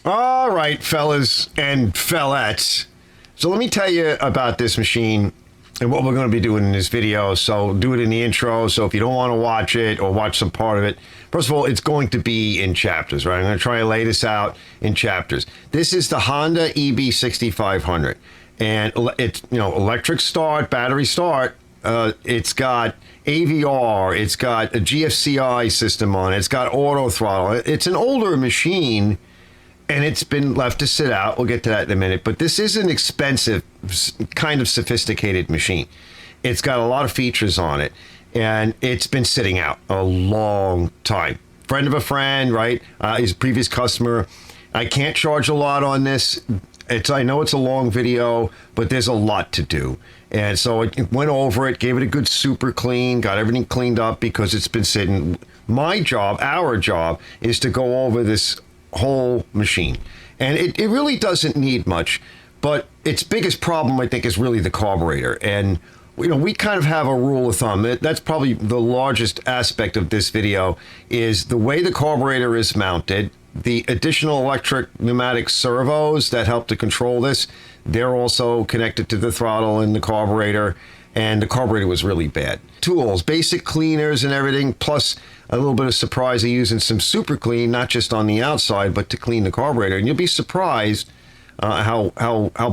All right, fellas and fellettes. So let me tell you about this machine and what we're going to be doing in this video. So do it in the intro. So if you don't want to watch it or watch some part of it, first of all, it's going to be in chapters, right? I'm going to try and lay this out in chapters. This is the Honda EB6500, and it's, you know, electric start, battery start. It's got AVR, it's got a GFCI system on it, it's got auto throttle. It's an older machine, and it's been left to sit out. We'll get to that in a minute. But this is an expensive, kind of sophisticated machine. It's got a lot of features on it, and it's been sitting out a long time. Friend of a friend, right? He's a previous customer. I can't charge a lot on this. I know it's a long video, but there's a lot to do. And so I went over it, gave it a good super clean, got everything cleaned up because it's been sitting. My job, our job, is to go over this whole machine. And it really doesn't need much, but its biggest problem, I think, is really the carburetor. And, you know, we kind of have a rule of thumb. That's probably the largest aspect of this video, is the way the carburetor is mounted. The additional electric pneumatic servos that help to control this, they're also connected to the throttle and the carburetor, and the carburetor was really bad. Tools, basic cleaners and everything, plus a little bit of surprise of using some super clean, not just on the outside, but to clean the carburetor. And you'll be surprised how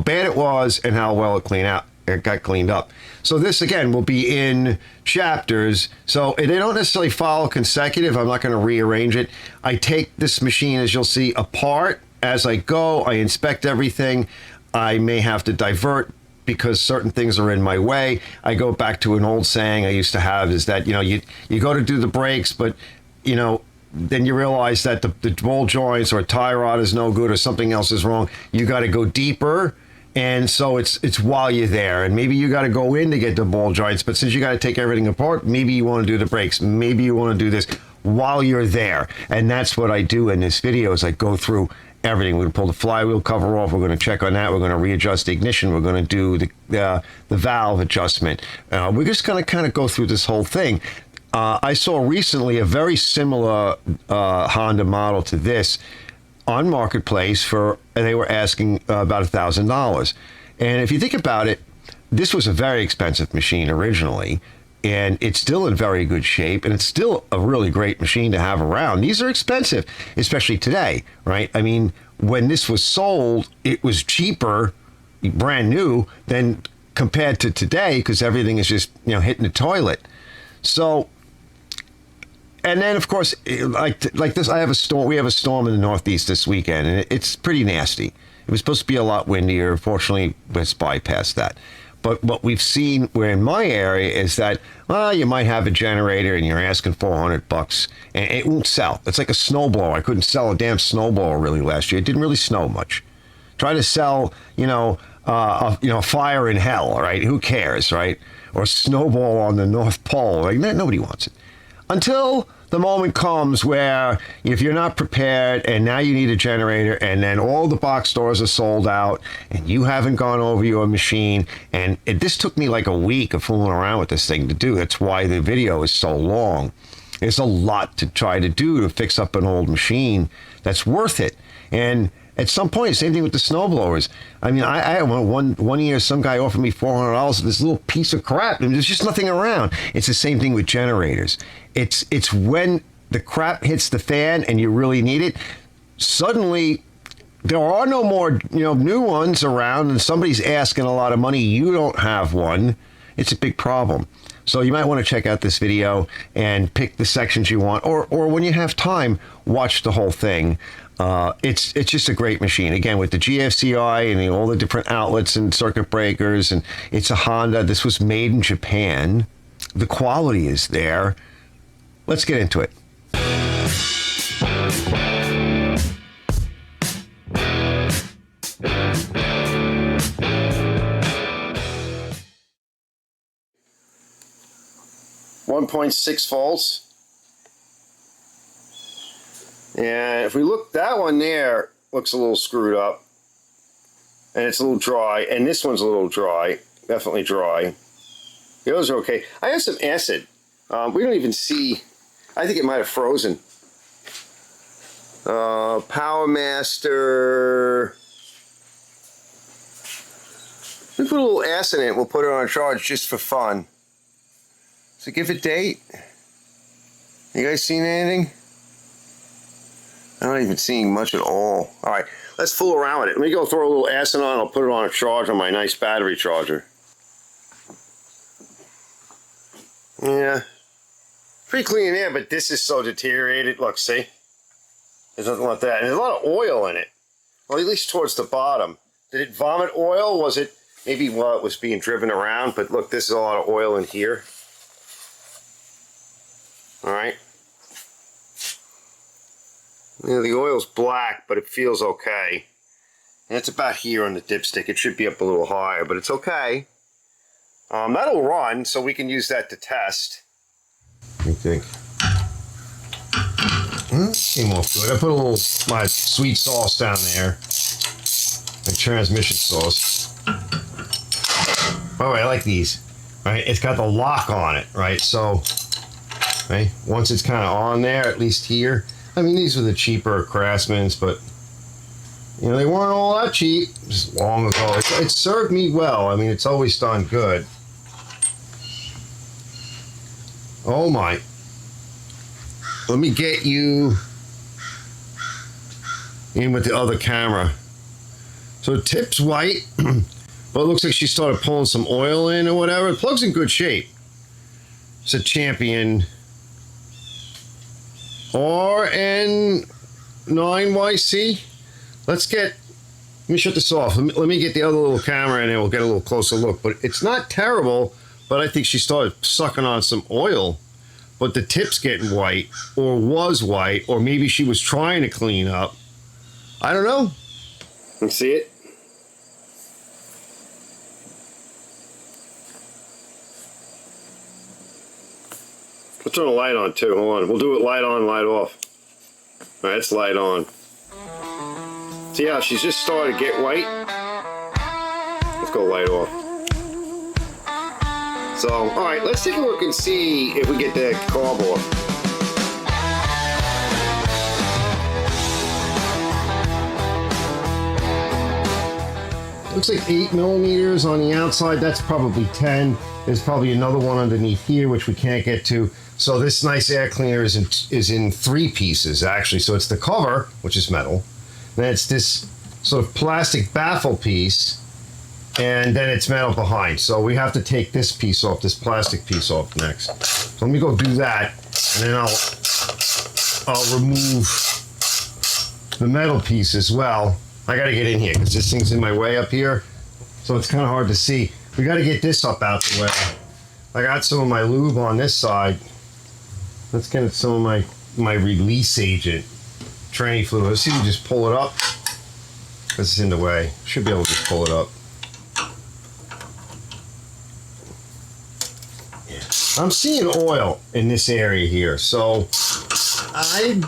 bad it was and how well it got cleaned up. So this, again, will be in chapters. So they don't necessarily follow consecutive. I'm not going to rearrange it. I take this machine, as you'll see, apart as I go. I inspect everything. I may have to divert because certain things are in my way. I go back to an old saying I used to have, is that, you know, you go to do the brakes, but, you know, then you realize that the ball joints or a tie rod is no good or something else is wrong. You got to go deeper. And so it's while you're there, and maybe you got to go in to get the ball joints, but since you got to take everything apart, maybe you want to do the brakes, maybe you want to do this while you're there. And that's what I do in this video, is I go through everything. We're going to pull the flywheel cover off. We're going to check on that. We're going to readjust the ignition. We're going to do the valve adjustment. We're just going to kind of go through this whole thing. I saw recently a very similar Honda model to this on Marketplace and they were asking about $1,000. And if you think about it, this was a very expensive machine originally, and it's still in very good shape, and it's still a really great machine to have around. These are expensive, especially today, right? I mean, when this was sold, it was cheaper, brand new, than compared to today, because everything is just, you know, hitting the toilet. So, and then, of course, like this, I have a storm. We have a storm in the Northeast this weekend, and it's pretty nasty. It was supposed to be a lot windier. Unfortunately, it's bypassed that. But what we've seen, where in my area, is that, well, you might have a generator and you're asking $400, and it won't sell. It's like a snowblower. I couldn't sell a damn snowblower really last year. It didn't really snow much. Try to sell, a fire in hell, right? Who cares, right? Or snowball on the North Pole. Like, nobody wants it. Until the moment comes where, if you're not prepared and now you need a generator, and then all the box stores are sold out and you haven't gone over your machine, and this took me like a week of fooling around with this thing to do. That's why the video is so long. There's a lot to try to do to fix up an old machine that's worth it. And at some point, same thing with the snowblowers. I mean, I had one year, some guy offered me $400 for this little piece of crap, and there's just nothing around. It's the same thing with generators. It's when the crap hits the fan and you really need it, suddenly there are no more, new ones around, and somebody's asking a lot of money. You don't have one. It's a big problem. So you might want to check out this video and pick the sections you want, or when you have time, watch the whole thing. It's just a great machine. Again, with the GFCI and all the different outlets and circuit breakers, and it's a Honda. This was made in Japan. The quality is there. Let's get into it. .6 volts. And if we look, that one there looks a little screwed up, and it's a little dry, and this one's a little dry, definitely dry. Those are okay. I have some acid. We don't even see, I think it might have frozen. Power Master. We put a little S in it. We'll put it on charge just for fun. So give a date. You guys seen anything? I'm not even seeing much at all. All right, let's fool around with it. Let me go throw a little acid on. I'll put it on a charge on my nice battery charger. Yeah, pretty clean in there, but this is so deteriorated. Look, see? There's nothing like that. And there's a lot of oil in it. Well, at least towards the bottom. Did it vomit oil? Was it maybe while it was being driven around? But look, this is a lot of oil in here. All right. You know, the oil's black, but it feels okay. And it's about here on the dipstick. It should be up a little higher, but it's okay. That'll run, so we can use that to test. What do you think? Came off good. I put a little my sweet sauce down there, like transmission sauce. By the way, I like these. Right, it's got the lock on it, right? So, right, once it's kind of on there, at least here. I mean, these were the cheaper Craftsman's, but you know they weren't all that cheap. Just long ago, it served me well. I mean, it's always done good. Oh my. Let me get you in with the other camera. So the tip's white, but it looks like she started pulling some oil in or whatever. The plug's in good shape. It's a Champion RN9YC. Let me shut this off. Let me get the other little camera in and we'll get a little closer look. But it's not terrible, but I think she started sucking on some oil. But the tip's getting white, or was white, or maybe she was trying to clean up. I don't know. Let's see it. Let's turn the light on too. Hold on. We'll do it light on, light off. All right, it's light on. See how she's just started to get white? Let's go light off. So, all right, let's take a look and see if we get the carb off. Looks like 8 millimeters on the outside. That's probably 10. There's probably another one underneath here, which we can't get to. So this nice air cleaner is in 3 pieces, actually. So it's the cover, which is metal. Then it's this sort of plastic baffle piece. And then it's metal behind. So we have to take this piece off, this plastic piece off next. So let me go do that, and then I'll remove the metal piece as well. I gotta get in here because this thing's in my way up here, so it's kind of hard to see. We gotta get this up out the way. I got some of my lube on this side. Let's get some of my release agent, tranny fluid. Let's see if we just pull it up. This is in the way. Should be able to just pull it up. I'm seeing oil in this area here, so I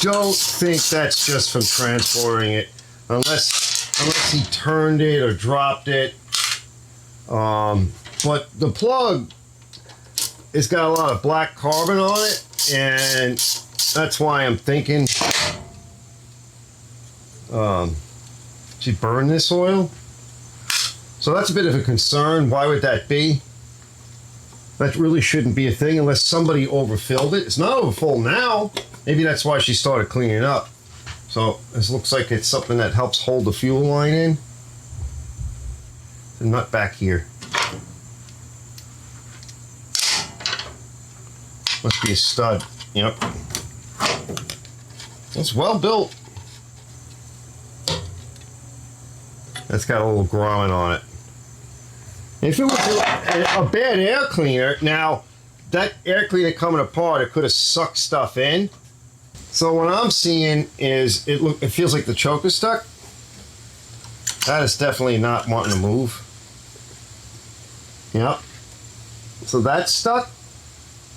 don't think that's just from transporting it, unless he turned it or dropped it. But the plug, it's got a lot of black carbon on it, and that's why I'm thinking she burned this oil. So that's a bit of a concern. Why would that be? That really shouldn't be a thing unless somebody overfilled it. It's not overfull now. Maybe that's why she started cleaning up. So this looks like it's something that helps hold the fuel line in. The nut back here. Must be a stud. Yep. It's well built. That's got a little grommet on it. If it was a bad air cleaner, now that air cleaner coming apart, it could have sucked stuff in. So what I'm seeing is it feels like the choke is stuck. That is definitely not wanting to move. Yep. So that's stuck.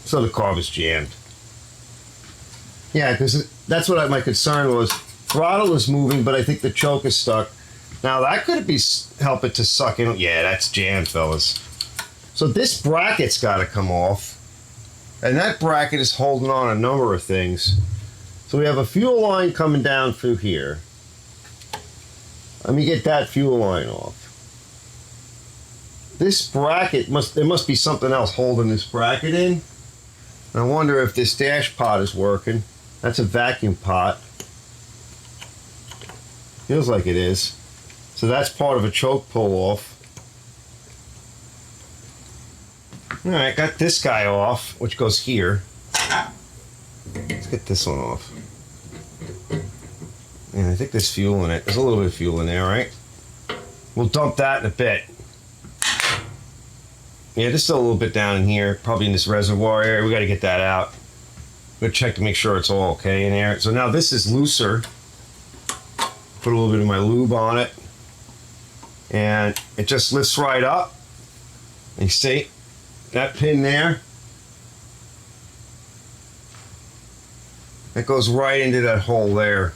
So the carb is jammed. Yeah, because that's what my concern was. Throttle is moving, but I think the choke is stuck. Now that could be helping to suck in. Yeah, that's jammed, fellas. So this bracket's got to come off, and that bracket is holding on a number of things. So we have a fuel line coming down through here. Let me get that fuel line off. This bracket, there must be something else holding this bracket in. I wonder if this dash pot is working. That's a vacuum pot. Feels like it is. So that's part of a choke pull off. Alright, got this guy off, which goes here. Let's get this one off. And I think there's fuel in it. There's a little bit of fuel in there, right? We'll dump that in a bit. Yeah, there's still a little bit down in here, probably in this reservoir area. We got to get that out. We'll check to make sure it's all okay in there. So now this is looser. Put a little bit of my lube on it. And it just lifts right up. And you see that pin there? That goes right into that hole there.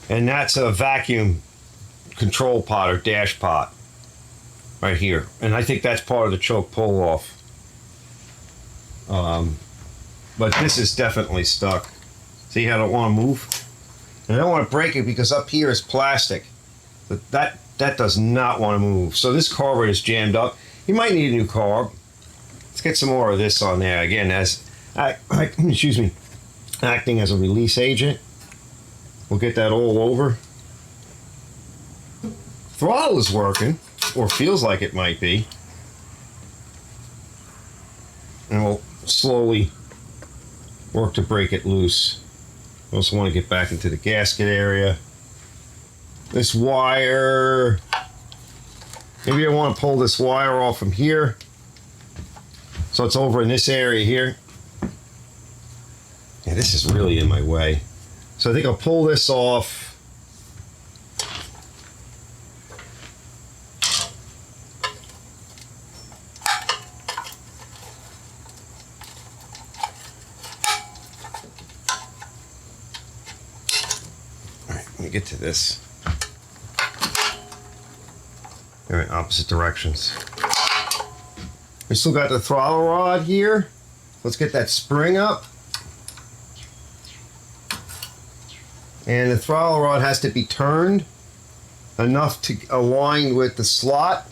And that's a vacuum control pot or dash pot right here. And I think that's part of the choke pull off. But this is definitely stuck. See how I don't want to move? And I don't want to break it because up here is plastic. But that does not want to move. So this carburetor is jammed up. You might need a new carb. Let's get some more of this on there. Again, as excuse me, acting as a release agent. We'll get that all over. Throttle is working, or feels like it might be. And we'll slowly work to break it loose. I also want to get back into the gasket area. This wire, maybe I want to pull this wire off from here. So it's over in this area here. Yeah, this is really in my way. So I think I'll pull this off. All right, let me get to this. They're in opposite directions. We still got the throttle rod here. Let's get that spring up. And the throttle rod has to be turned enough to align with the slot.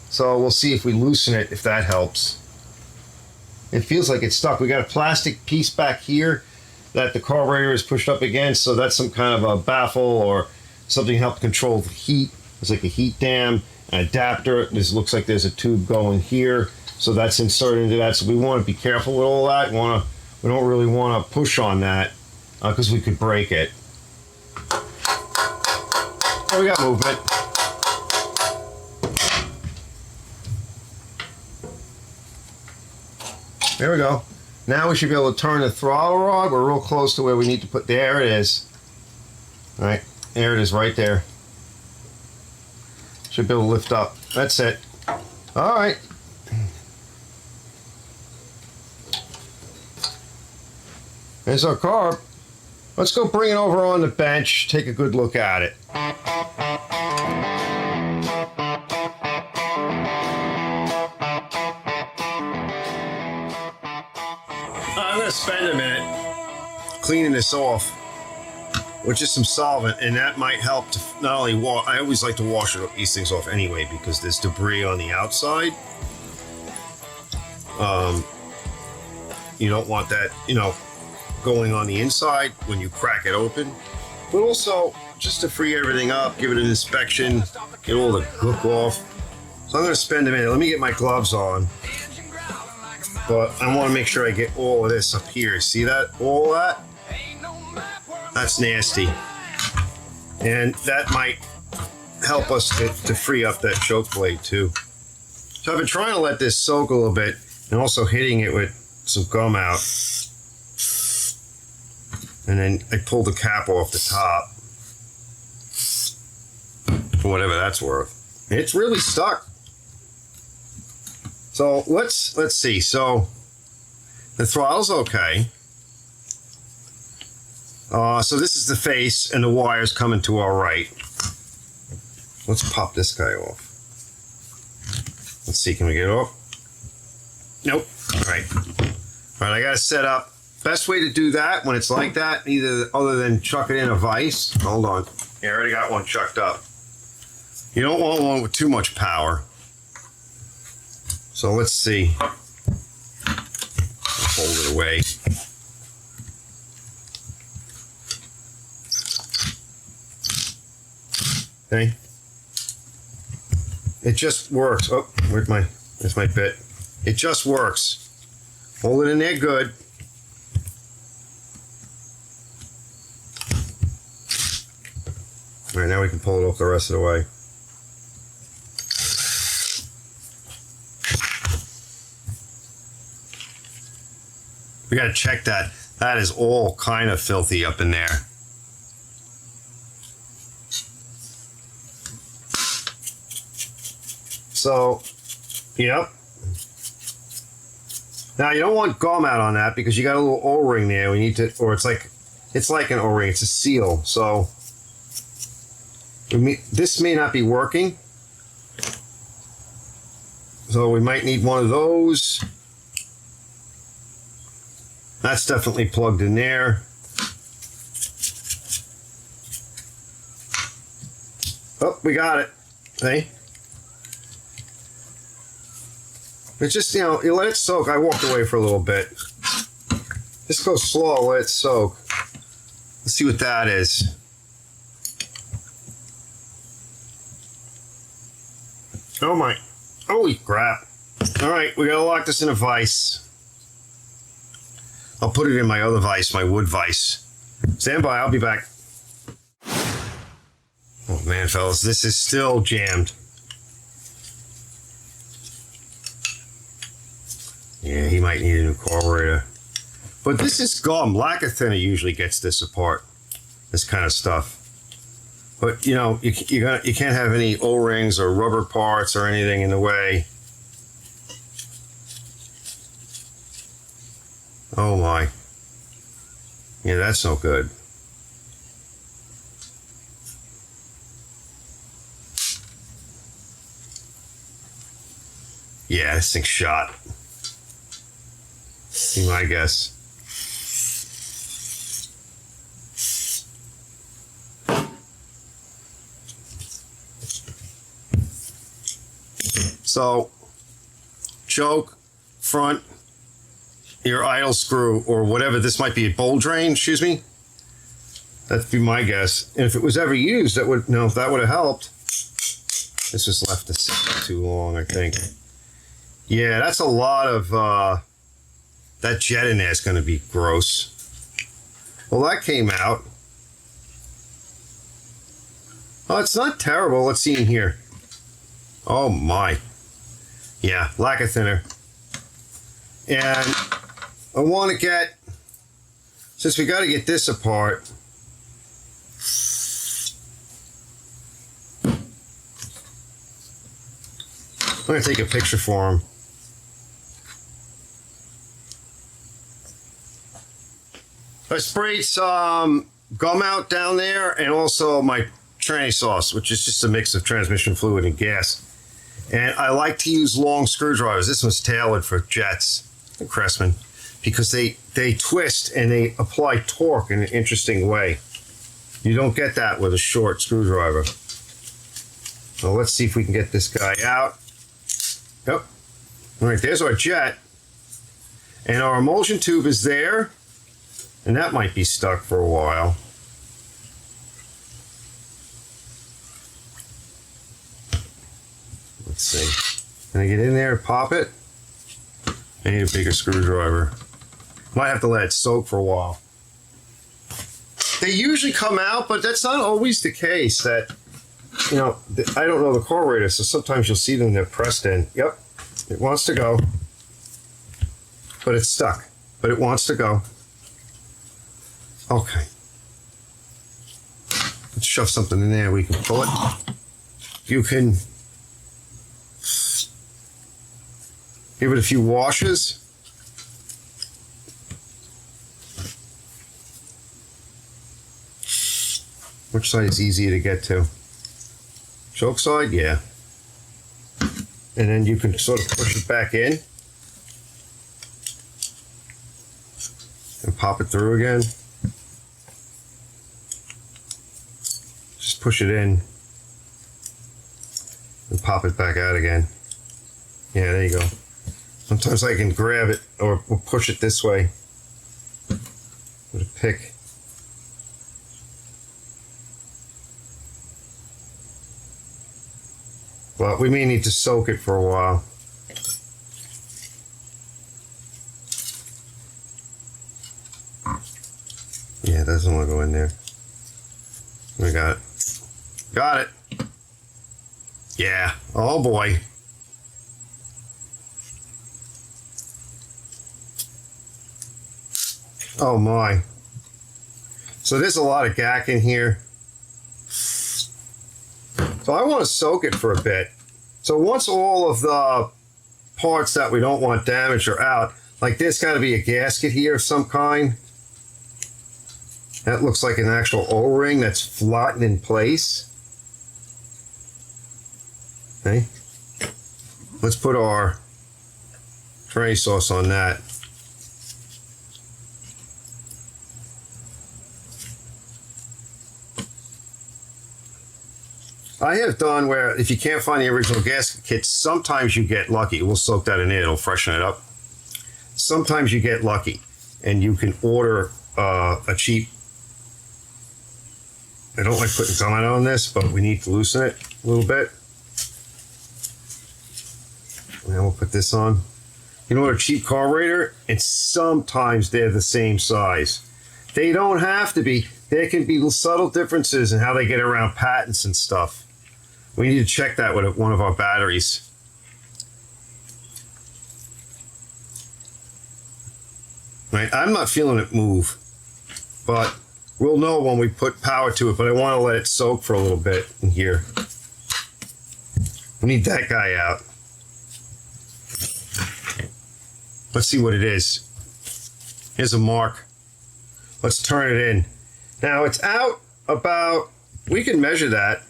So we'll see if we loosen it, if that helps. It feels like it's stuck. We got a plastic piece back here that the carburetor is pushed up against, so that's some kind of a baffle or something to help control the heat. It's like a heat dam, an adapter. This looks like there's a tube going here, so that's inserted into that. So we want to be careful with all that. We don't really want to push on that because we could break it. Oh, we got movement. There we go. Now we should be able to turn the throttle rod. We're real close to where we need to put. There it is. All right, there it is right there. Should be able to lift up. That's it. All right. There's our carb. Let's go bring it over on the bench, take a good look at it. I'm going to spend a minute cleaning this off with just some solvent, and that might help to not only wash. I always like to wash these things off anyway because there's debris on the outside. You don't want that, going on the inside when you crack it open, but also just to free everything up, give it an inspection, get all the gook off. So I'm going to spend a minute. Let me get my gloves on, but I want to make sure I get all of this up here. See that? All that? That's nasty, and that might help us to free up that choke blade too. So I've been trying to let this soak a little bit and also hitting it with some gum out. And then I pulled the cap off the top for whatever that's worth. It's really stuck. So let's see. So the throttle's okay. So this is the face, and the wire's coming to our right. Let's pop this guy off. Let's see, can we get it off? Nope. All right. All right, I got it set up. best way to do that when it's like that, either other than chuck it in a vise. Hold on. Yeah, I already got one chucked up. You don't want one with too much power. So let's see. I'll hold it away. Okay. It just works. Oh, there's my bit. It just works. Hold it in there good. All right, now we can pull it off the rest of the way. We gotta check that. That is all kind of filthy up in there. So, yep. Now you don't want gum out on that because you got a little O-ring there. We need to, or it's like an O-ring. It's a seal. So this may not be working. So we might need one of those. That's definitely plugged in there. Oh, we got it. See? It's just, you know, you let it soak. I walked away for a little bit. Just go slow, let it soak. Let's see what that is. Oh my, holy crap. All right, we gotta lock this in a vise. I'll put it in my other vise, my wood vise. Stand by, I'll be back. Oh man, fellas, this is still jammed. Yeah, he might need a new carburetor. But this is gum. Lacquer thinner usually gets this apart. This kind of stuff. But you know, you can't have any O-rings or rubber parts or anything in the way. Oh my. Yeah, that's no good. Yeah, this thing's shot. Be my guess. So, choke, front, your idle screw, or whatever. This might be a bowl drain, excuse me. That'd be my guess. And if it was ever used, that would, no, if that would have helped. This was left to sit too long, I think. Yeah, that's a lot of, that jet in there is going to be gross. Well, that came out. Oh, it's not terrible. Let's see in here. Oh my. Yeah, lacquer thinner. And I want to get, since we got to get this apart, I'm going to take a picture for him. I sprayed some gum out down there and also my tranny sauce, which is just a mix of transmission fluid and gas. And I like to use long screwdrivers. This one's tailored for jets and Craftsman because they twist and they apply torque in an interesting way. You don't get that with a short screwdriver. So let's see if we can get this guy out. Yep. All right, there's our jet. And our emulsion tube is there. And that might be stuck for a while. Let's see. Can I get in there and pop it? I need a bigger screwdriver. Might have to let it soak for a while. They usually come out, but that's not always the case. That, you know, I don't know the carburetor, so sometimes you'll see them, they're pressed in. Yep, it wants to go. But it's stuck. But it wants to go. Okay. Let's shove something in there. We can pull it. You can give it a few washes. Which side is easier to get to? Choke side? Yeah. And then you can sort of push it back in. And pop it through again. Just push it in and pop it back out again. Yeah, there you go. Sometimes I can grab it or push it this way with a pick. But we may need to soak it for a while. Yeah, it doesn't want to go in there. We got it. Got it. Yeah. Oh boy. Oh my. So there's a lot of gack in here. So I want to soak it for a bit. So once all of the parts that we don't want damaged are out, like there's got to be a gasket here of some kind. That looks like an actual O-ring that's flattened in place. Okay. Let's put our tray sauce on that. I have done where if you can't find the original gasket kit, sometimes you get lucky. We'll soak that in it, it'll freshen it up. Sometimes you get lucky and you can order a cheap, I don't like putting gum on this, but we need to loosen it a little bit. And then we'll put this on. You know what, a cheap carburetor, and sometimes they're the same size. They don't have to be. There can be subtle differences in how they get around patents and stuff. We need to check that with one of our batteries. Right, I'm not feeling it move, but we'll know when we put power to it, but I want to let it soak for a little bit in here. We need that guy out. Let's see what it is. Here's a mark. Let's turn it in. Now it's out about, we can measure that.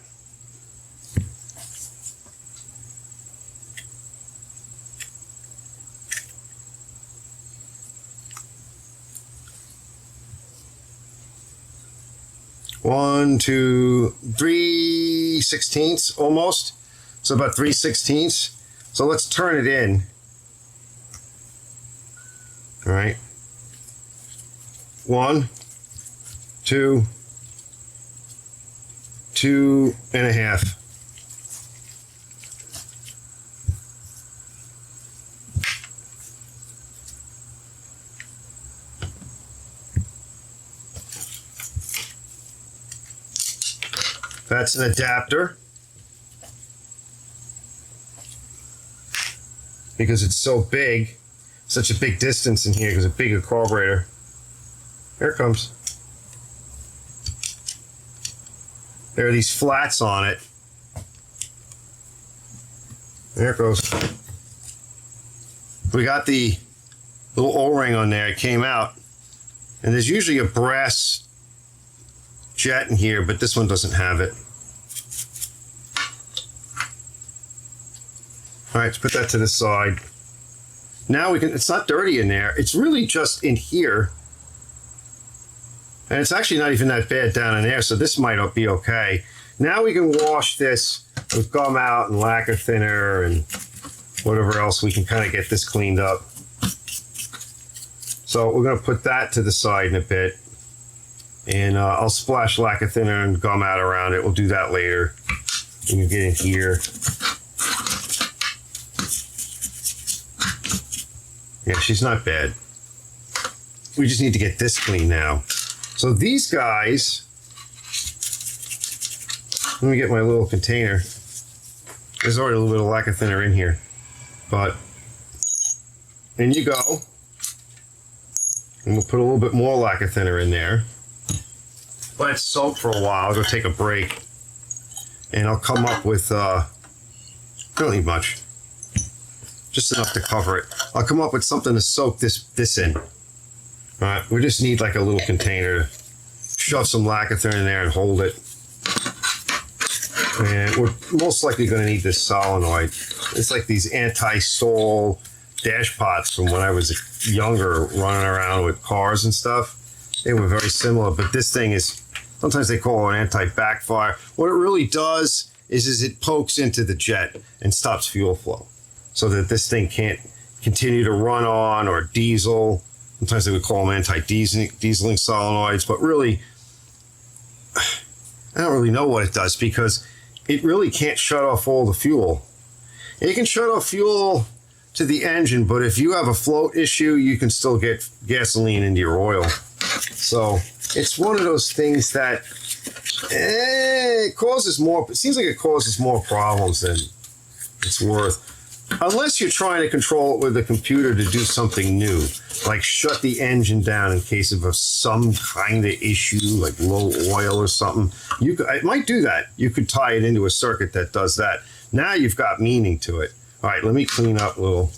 One, two, 3/16 almost. So about 3/16. So let's turn it in. All right. 1, 2, 2.5. That's an adapter. Because it's so big, such a big distance in here because a bigger carburetor. Here it comes. There are these flats on it. There it goes. We got the little O-ring on there. It came out. And there's usually a brass jet in here, but this one doesn't have it. All right, let's put that to the side. Now we can, it's not dirty in there. It's really just in here. And it's actually not even that bad down in there, so this might be okay. Now we can wash this with gum out and lacquer thinner and whatever else. We can kind of get this cleaned up. So we're going to put that to the side in a bit. And I'll splash lacquer thinner and gum out around it. We'll do that later. We can get in here. Yeah, she's not bad. We just need to get this clean now. So these guys, let me get my little container. There's already a little bit of lacquer thinner in here. But in you go. And we'll put a little bit more lacquer thinner in there. Let it soak for a while. I'll go take a break. And I'll come up with, don't need much. Just enough to cover it. I'll come up with something to soak this in. All right, we just need like a little container to shove some lacquer thinner in there and hold it. And we're most likely going to need this solenoid. It's like these anti-stall dash pots from when I was younger, running around with cars and stuff. They were very similar, but this thing is, sometimes they call it an anti-backfire. What it really does is it pokes into the jet and stops fuel flow so that this thing can't continue to run on, or diesel. Sometimes they would call them anti-dieseling solenoids, but really, I don't really know what it does, because it really can't shut off all the fuel. It can shut off fuel to the engine, but if you have a float issue, you can still get gasoline into your oil. So it's one of those things that it causes more, it seems like it causes more problems than it's worth. Unless you're trying to control it with a computer to do something new, like shut the engine down in case of some kind of issue, like low oil or something. It might do that. You could tie it into a circuit that does that. Now you've got meaning to it. All right, let me clean up a little.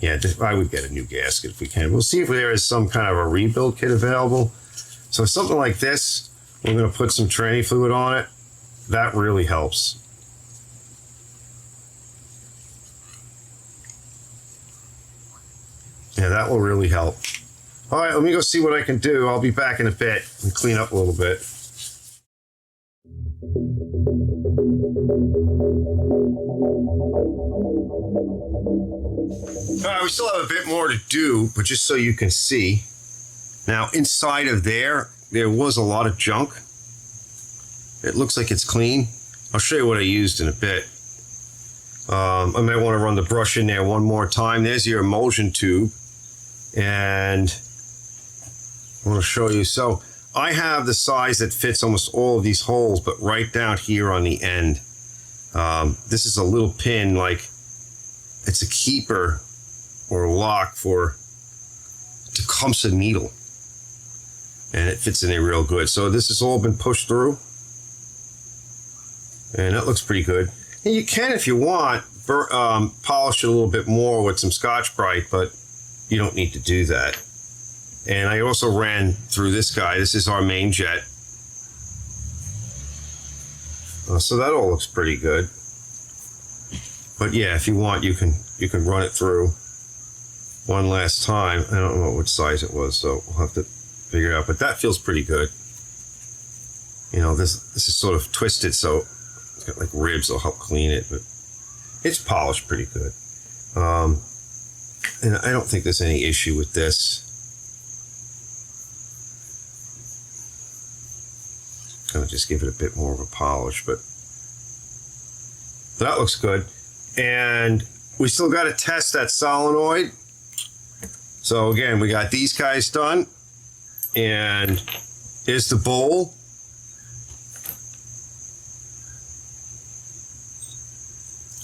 Yeah, I would get a new gasket if we can. We'll see if there is some kind of a rebuild kit available. So something like this, we're going to put some tranny fluid on it. That really helps. Yeah, that will really help. All right, let me go see what I can do. I'll be back in a bit and clean up a little bit. All right, we still have a bit more to do, but just so you can see. Now, inside of there was a lot of junk. It looks like it's clean. I'll show you what I used in a bit. I might want to run the brush in there one more time. There's your emulsion tube. And I want to show you. So I have the size that fits almost all of these holes, but right down here on the end. This is a little pin, like it's a keeper or a lock for Tecumseh needle. And it fits in there real good. So this has all been pushed through. And that looks pretty good. And you can, if you want, polish it a little bit more with some Scotch-Brite, but you don't need to do that. And I also ran through this guy. This is our main jet. So that all looks pretty good. But yeah, if you want, you can run it through one last time. I don't know what size it was, so we'll have to figure it out. But that feels pretty good. You know, this is sort of twisted, so it's got like ribs that'll help clean it, but it's polished pretty good. And I don't think there's any issue with this. Gonna just give it a bit more of a polish, but that looks good. And we still got to test that solenoid. So again, we got these guys done, and here's the bowl.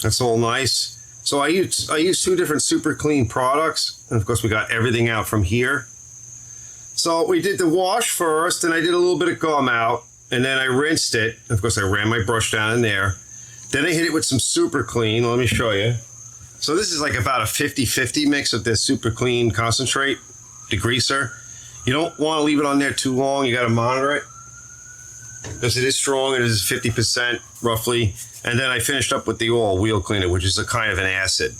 That's all nice. So I use two different super clean products, and of course we got everything out from here. So we did the wash first, and I did a little bit of gum out, and then I rinsed it. Of course, I ran my brush down in there. Then I hit it with some super clean. Let me show you. So this is like about a 50-50 mix of this super clean concentrate, degreaser. You don't want to leave it on there too long. You got to monitor it because it is strong. It is 50% roughly. And then I finished up with the oil wheel cleaner, which is a kind of an acid.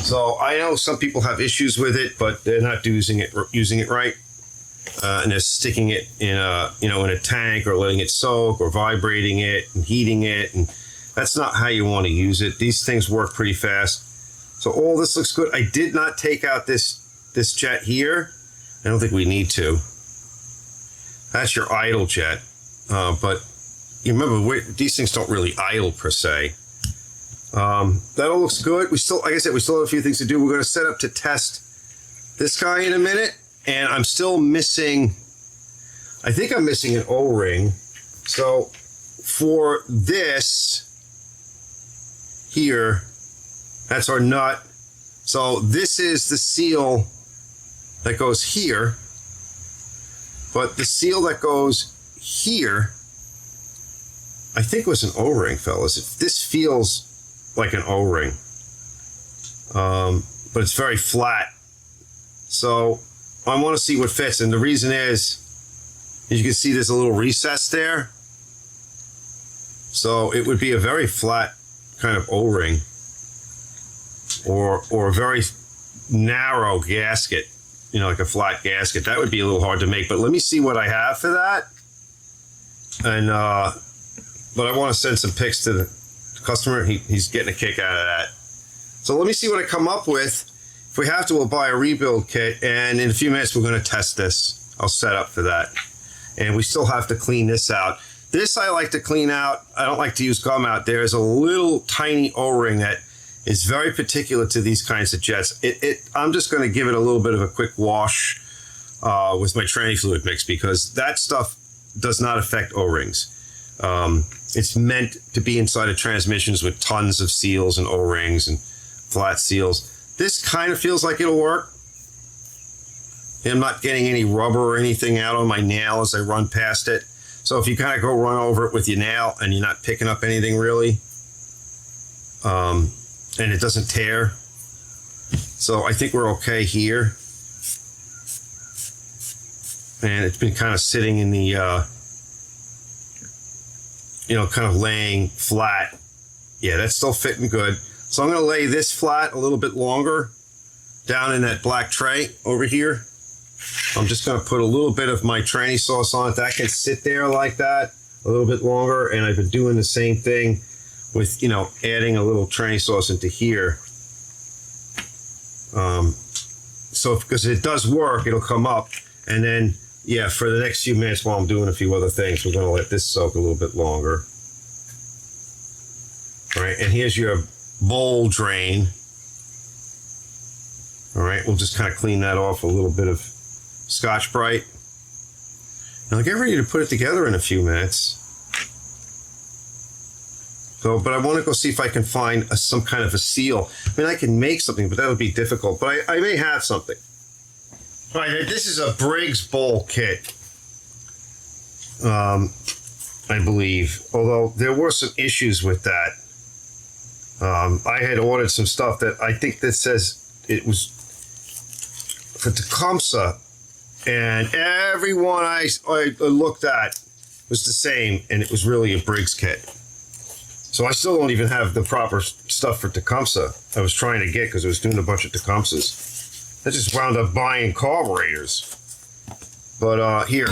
So I know some people have issues with it, but they're not using it right. And they're sticking it in a tank, or letting it soak, or vibrating it and heating it, and that's not how you want to use it. These things work pretty fast. So all this looks good. I did not take out this jet here. I don't think we need to. That's your idle jet, but you remember these things don't really idle per se. That all looks good. We still, like I said, we still have a few things to do. We're going to set up to test this guy in a minute. And I'm still missing, I think I'm missing an O-ring. So for this here, that's our nut. So this is the seal that goes here. But the seal that goes here, I think was an O-ring, fellas. This feels like an O-ring. But it's very flat. So I want to see what fits, and the reason is, as you can see, there's a little recess there. So it would be a very flat kind of O-ring. or a very narrow gasket, you know, like a flat gasket. That would be a little hard to make, but let me see what I have for that. And but I want to send some pics to the customer. He's getting a kick out of that. So let me see what I come up with. If we have to, we'll buy a rebuild kit, and in a few minutes we're going to test this. I'll set up for that. And we still have to clean this out. This I like to clean out. I don't like to use gum out. There's a little tiny O-ring that is very particular to these kinds of jets. I'm just going to give it a little bit of a quick wash with my tranny fluid mix, because that stuff does not affect O-rings. It's meant to be inside of transmissions with tons of seals and O-rings and flat seals. This kind of feels like it'll work. I'm not getting any rubber or anything out on my nail as I run past it. So if you kind of go run over it with your nail and you're not picking up anything really, and it doesn't tear. So I think we're okay here. And it's been kind of sitting in the, you know, kind of laying flat. Yeah, that's still fitting good. So I'm going to lay this flat a little bit longer down in that black tray over here. I'm just going to put a little bit of my tranny sauce on it. That can sit there like that a little bit longer. And I've been doing the same thing with, you know, adding a little tranny sauce into here. So because it does work, it'll come up. And then, yeah, for the next few minutes while I'm doing a few other things, we're going to let this soak a little bit longer. All right, and here's your bowl drain. All right, we'll just kind of clean that off with a little bit of Scotch-Brite. And I'll get ready to put it together in a few minutes. So, but I want to go see if I can find some kind of a seal. I mean, I can make something, but that would be difficult. But I may have something. All right, this is a Briggs bowl kit, I believe. Although there were some issues with that. I had ordered some stuff that I think that says it was for Tecumseh, and everyone I looked at was the same, and it was really a Briggs kit. So I still don't even have the proper stuff for Tecumseh I was trying to get, because I was doing a bunch of Tecumsehs. I just wound up buying carburetors. But here,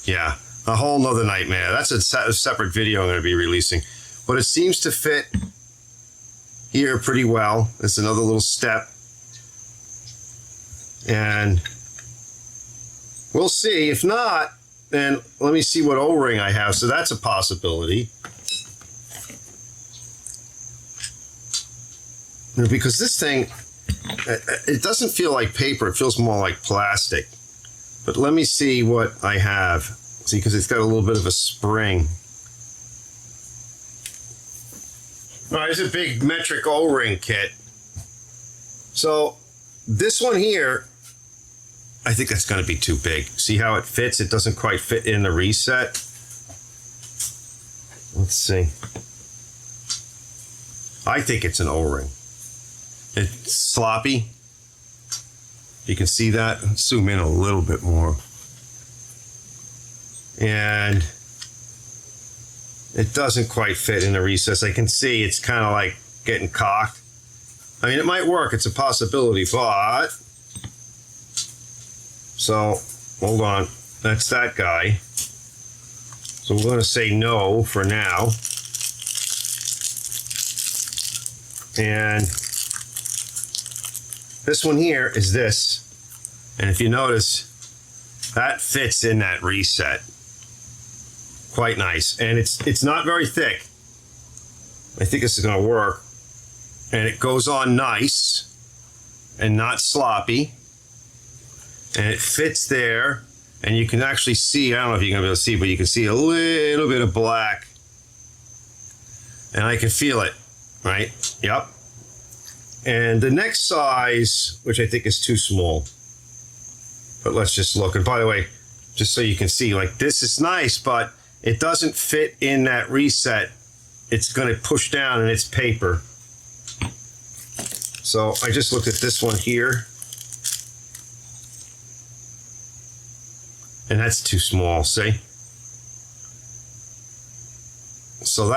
yeah, a whole nother nightmare. That's a separate video I'm going to be releasing. But it seems to fit here pretty well. It's another little step. And we'll see. If not, then let me see what O-ring I have. So that's a possibility. Because this thing, it doesn't feel like paper. It feels more like plastic. But let me see what I have. See, because it's got a little bit of a spring. All right, it's a big metric O-ring kit. So this one here, I think that's going to be too big. See how it fits? It doesn't quite fit in the reset. Let's see. I think it's an O-ring. It's sloppy. You can see that. Zoom in a little bit more. And it doesn't quite fit in the recess. I can see it's kind of like getting cocked. I mean, it might work. It's a possibility, but... So, hold on. That's that guy. So we're going to say no for now. And this one here is this. And if you notice, that fits in that reset. Quite nice. And it's not very thick. I think this is going to work. And it goes on nice and not sloppy. And it fits there. And you can actually see, I don't know if you're going to be able to see, but you can see a little bit of black. And I can feel it, right? Yep. And the next size, which I think is too small. But let's just look. And by the way, just so you can see, like, this is nice, but it doesn't fit in that reset. It's going to push down and it's paper. So I just looked at this one here. And that's too small, see? So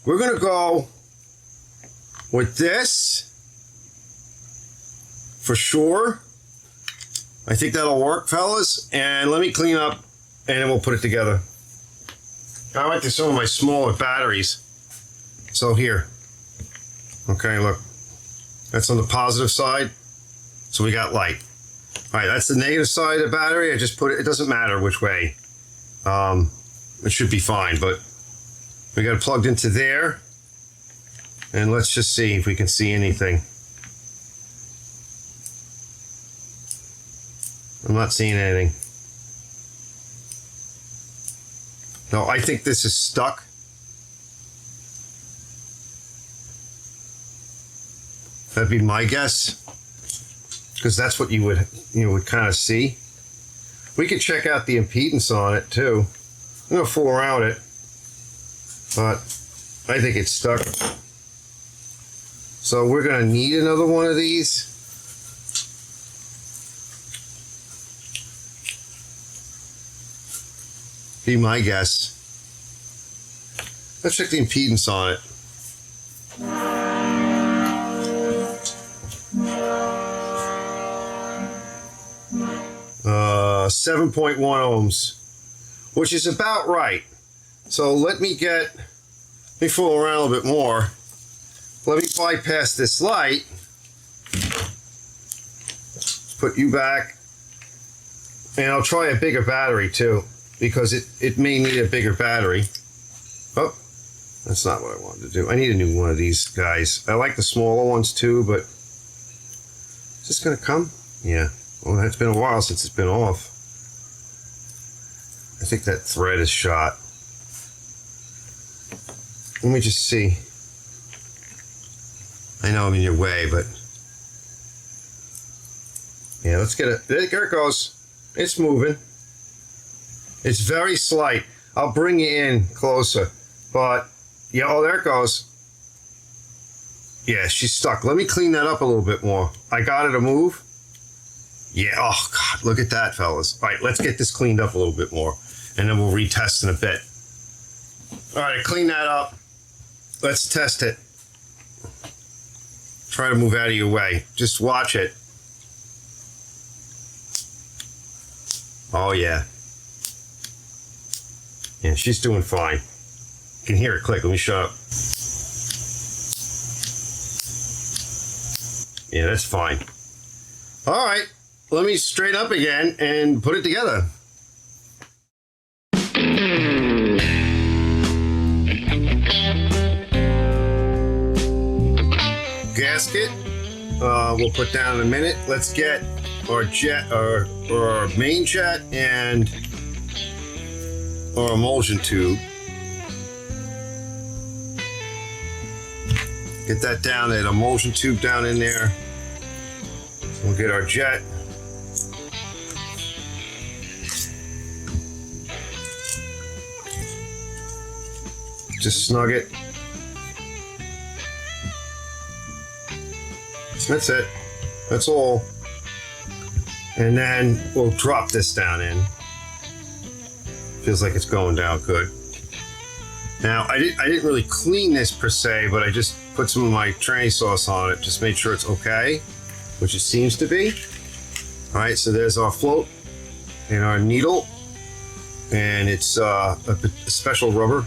we're going to go with this. for sure. I think that'll work, fellas. And let me clean up and then we'll put it together. I went to some of my smaller batteries. So here. Okay, look. That's on the positive side. So we got light. All right, that's the negative side of the battery. I just put it, it doesn't matter which way. It should be fine, but we got it plugged into there. And let's just see if we can see anything. I'm not seeing anything. No, I think this is stuck. That'd be my guess, because that's what you would kind of see. We could check out the impedance on it too. I'm gonna fool around it, but I think it's stuck. So we're gonna need another one of these. Be my guess. Let's check the impedance on it. 7.1 ohms, which is about right. So let me fool around a little bit more. Let me bypass this light. Put you back. And I'll try a bigger battery too, because it may need a bigger battery. Oh, that's not what I wanted to do. I need a new one of these guys. I like the smaller ones too, but is this gonna come? Yeah. Well, it's been a while since it's been off. I think that thread is shot. Let me just see. I know I'm in your way, but yeah, let's get it. There it goes. It's moving. It's very slight. I'll bring you in closer, but yeah, oh, there it goes. Yeah, she's stuck. Let me clean that up a little bit more. I got it to move. Yeah, oh God, look at that, fellas. All right, let's get this cleaned up a little bit more, and then we'll retest in a bit. All right, clean that up. Let's test it. Try to move out of your way. Just watch it. Oh, yeah. Yeah, she's doing fine. You can hear it click. Let me shut up. Yeah, that's fine. All right. Let me straighten up again and put it together. Gasket, we'll put down in a minute. Let's get our jet, our main jet, and our emulsion tube. Get that down, that emulsion tube down in there. We'll get our jet. Just snug it. That's it. That's all. And then we'll drop this down in. Feels like it's going down good. Now, I didn't really clean this per se, but I just put some of my tranny sauce on it. Just made sure it's okay, which it seems to be. All right, so there's our float and our needle. And it's a special rubber.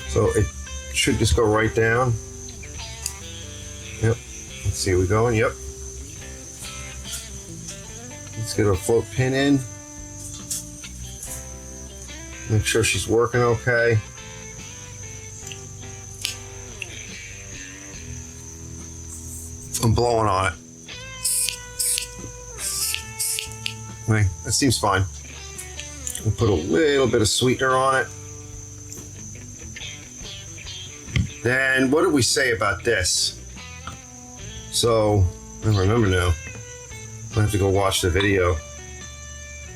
So it should just go right down. Yep. Let's see, we going? Yep. Let's get our float pin in. Make sure she's working okay. I'm blowing on it. Okay, that seems fine. We'll put a little bit of sweetener on it. Then what did we say about this? So, I don't remember now. I have to go watch the video.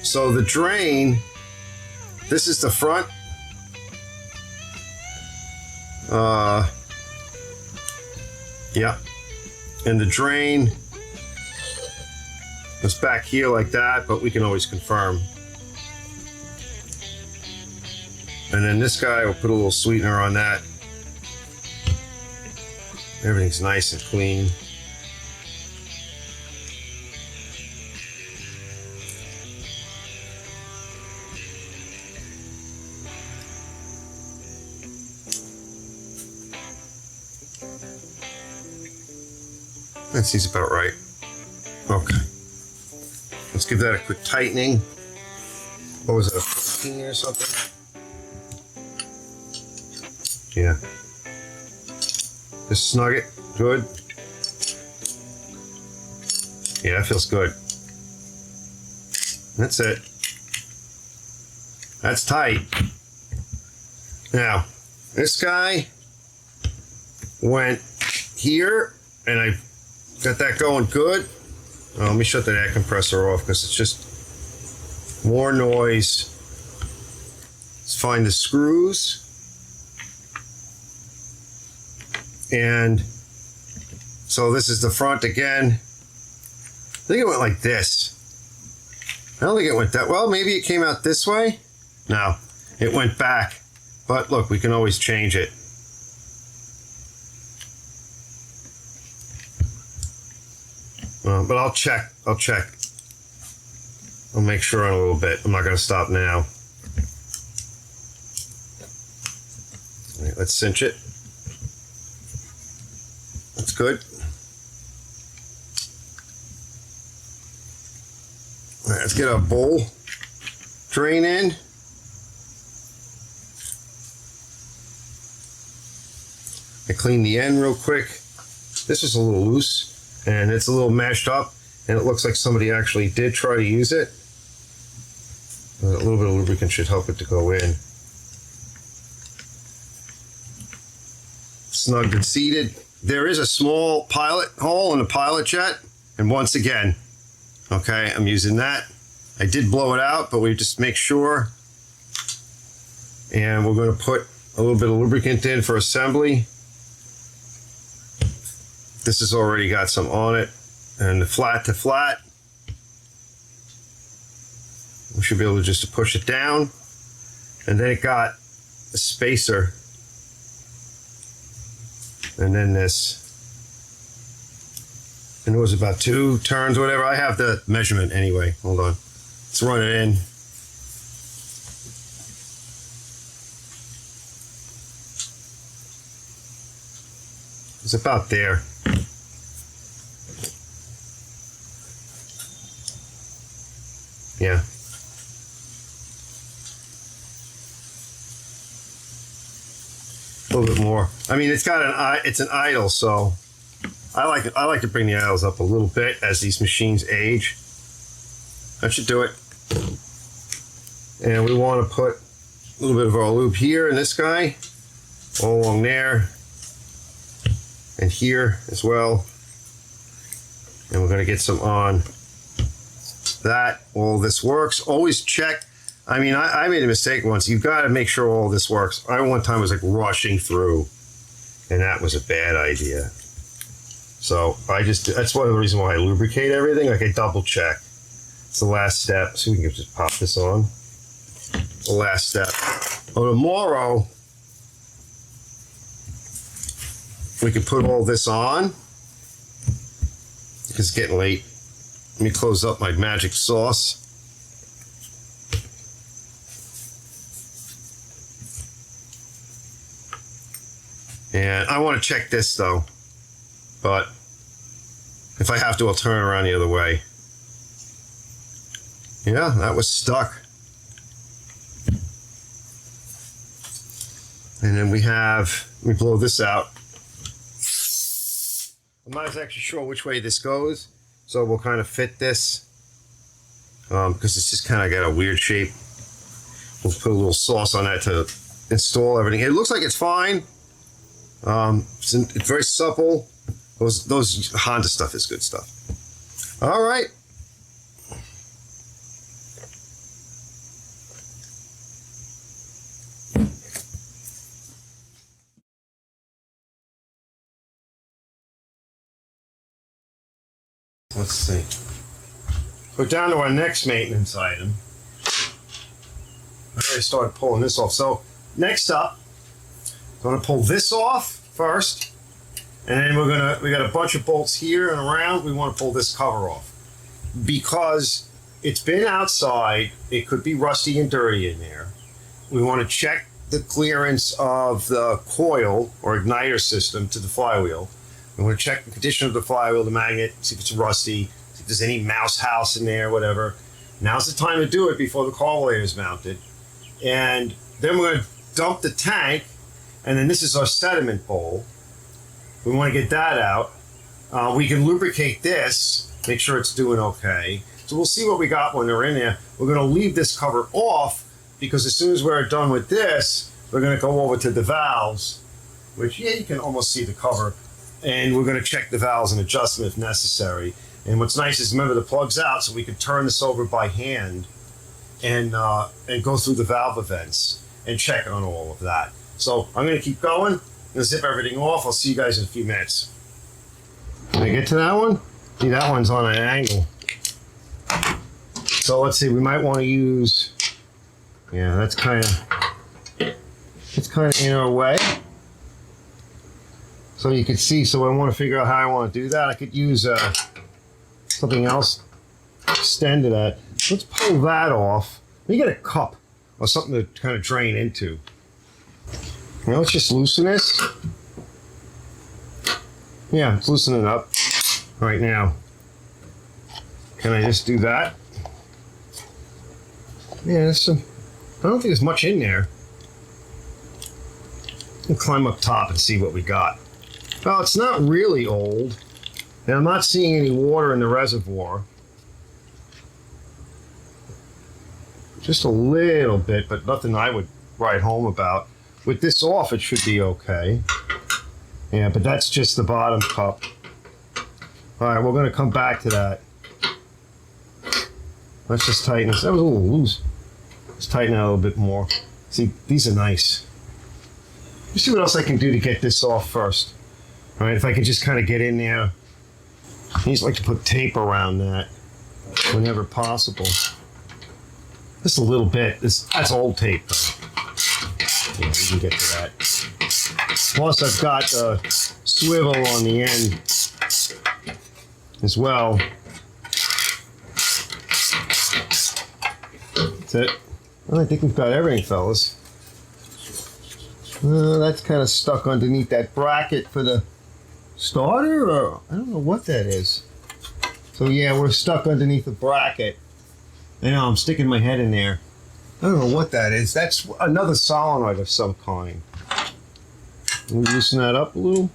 So the drain, this is the front. Yeah. And the drain was back here like that, but we can always confirm. And then this guy, will put a little sweetener on that. Everything's nice and clean. That seems about right. Okay. Let's give that a quick tightening. What was it, a 14 or something? Yeah. Just snug it. Good. Yeah, that feels good. That's it. That's tight. Now, this guy went here, and I got that going good. Oh, let me shut that air compressor off because it's just more noise. Let's find the screws. And so this is the front again. I think it went like this. I don't think it went that well. Maybe it came out this way. No, it went back. But look, we can always change it. But I'll check. I'll make sure in a little bit. I'm not going to stop now. All right, let's cinch it. That's good. All right, let's get our bowl drain in. I cleaned the end real quick. This is a little loose and it's a little mashed up, and it looks like somebody actually did try to use it. A little bit of lubricant should help it to go in. Snugged and seated. There is a small pilot hole in the pilot jet, and once again, okay, I'm using that. I did blow it out, but we just make sure. And we're going to put a little bit of lubricant in for assembly. This has already got some on it, and the flat to flat. We should be able to just push it down, and then it got a spacer, and then this, and it was about 2 turns, whatever. I have the measurement anyway. Hold on, let's run it in. It's about there. Yeah. A little bit more. I mean, it's got it's an idle, so I like to bring the idles up a little bit as these machines age. That should do it. And we want to put a little bit of our lube here in this guy, all along there, and here as well. And we're going to get some on that. All this works. Always check. I mean, I made a mistake once. You've got to make sure all this works. I one time was like rushing through, and that was a bad idea. So that's one of the reasons why I lubricate everything. Like, I double check. It's the last step. So we can just pop this on. The last step. Oh, tomorrow we can put all this on because it's getting late. Let me close up my magic sauce. And I want to check this though, but if I have to, I'll turn it around the other way. Yeah, that was stuck. And then let me blow this out. I'm not actually sure which way this goes, so we'll kind of fit this because it's just kind of got a weird shape. We'll put a little sauce on that to install everything. It looks like it's fine. It's very supple. Those Honda stuff is good stuff. All right. Let's see. We're down to our next maintenance item. I already started pulling this off. So next up, I'm going to pull this off first, and then we got a bunch of bolts here and around. We want to pull this cover off because it's been outside. It could be rusty and dirty in there. We want to check the clearance of the coil or igniter system to the flywheel. I'm going to check the condition of the flywheel, the magnet, see if it's rusty, see if there's any mouse house in there, whatever. Now's the time to do it before the carburetor is mounted. And then we're going to dump the tank, and then this is our sediment bowl. We want to get that out. We can lubricate this, make sure it's doing okay. So we'll see what we got when they're in there. We're going to leave this cover off because as soon as we're done with this, we're going to go over to the valves, which, yeah, you can almost see the cover. And we're going to check the valves and adjust them if necessary. And what's nice is, remember, the plug's out, so we can turn this over by hand and go through the valve events and check on all of that. So I'm going to keep going. I'm going to zip everything off. I'll see you guys in a few minutes. Can I get to that one? See, that one's on an angle. So let's see, we might want to use, yeah, that's kind of in our way. So you can see, so I want to figure out how I want to do that. I could use something else, extend to that. Let's pull that off. Let me get a cup or something to kind of drain into. Now let's just loosen this. Yeah, it's loosening up right now. Can I just do that? Yeah, there's some, I don't think there's much in there. We'll climb up top and see what we got. Well, it's not really old. And I'm not seeing any water in the reservoir. Just a little bit, but nothing I would write home about. With this off, it should be okay. Yeah, but that's just the bottom cup. All right, we're going to come back to that. Let's just tighten this. That was a little loose. Let's tighten it a little bit more. See, these are nice. Let's see what else I can do to get this off first. All right, if I can just kind of get in there. I just like to put tape around that whenever possible. Just a little bit. That's old tape, though. Yeah, we can get to that. Plus, I've got the swivel on the end as well. That's it. Well, I think we've got everything, fellas. That's kind of stuck underneath that bracket for the starter, or I don't know what that is. So yeah, we're stuck underneath the bracket. I know, I'm sticking my head in there. I don't know what that is. That's another solenoid of some kind. Can we loosen that up a little?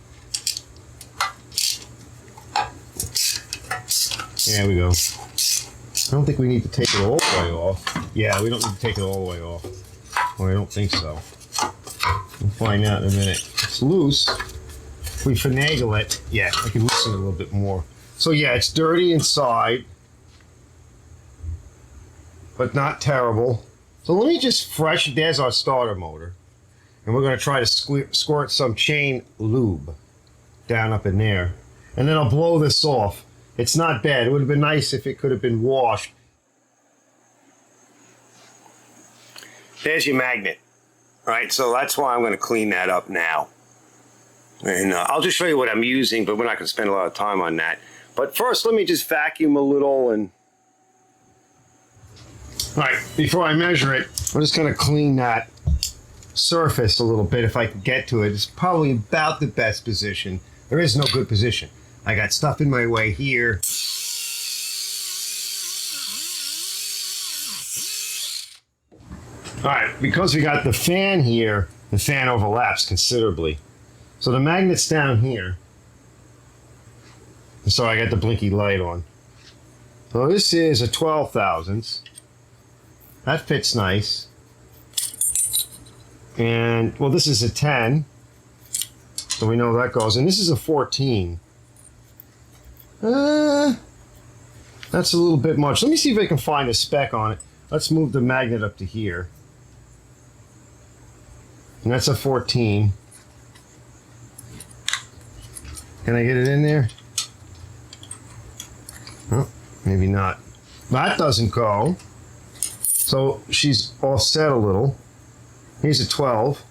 There we go. I don't think we need to take it all the way off. Yeah, we don't need to take it all the way off. Or I don't think so. We'll find out in a minute. It's loose. If we finagle it, yeah, I can loosen it a little bit more. So yeah, it's dirty inside, but not terrible. So let me just freshen, there's our starter motor. And we're going to try to squirt some chain lube down up in there. And then I'll blow this off. It's not bad. It would have been nice if it could have been washed. There's your magnet. Right, so that's why I'm going to clean that up now. And I'll just show you what I'm using, but we're not going to spend a lot of time on that. But first, let me just vacuum a little and... All right, before I measure it, I'm just going to clean that surface a little bit if I can get to it. It's probably about the best position. There is no good position. I got stuff in my way here. All right, because we got the fan here, the fan overlaps considerably. So the magnet's down here. So I got the blinky light on. So this is a 12 thousandths. That fits nice. And, well, this is a 10. So we know that goes. And this is a 14. That's a little bit much. Let me see if I can find a spec on it. Let's move the magnet up to here. And that's a 14. Can I get it in there? Oh, maybe not. That doesn't go. So she's offset a little. Here's a 12.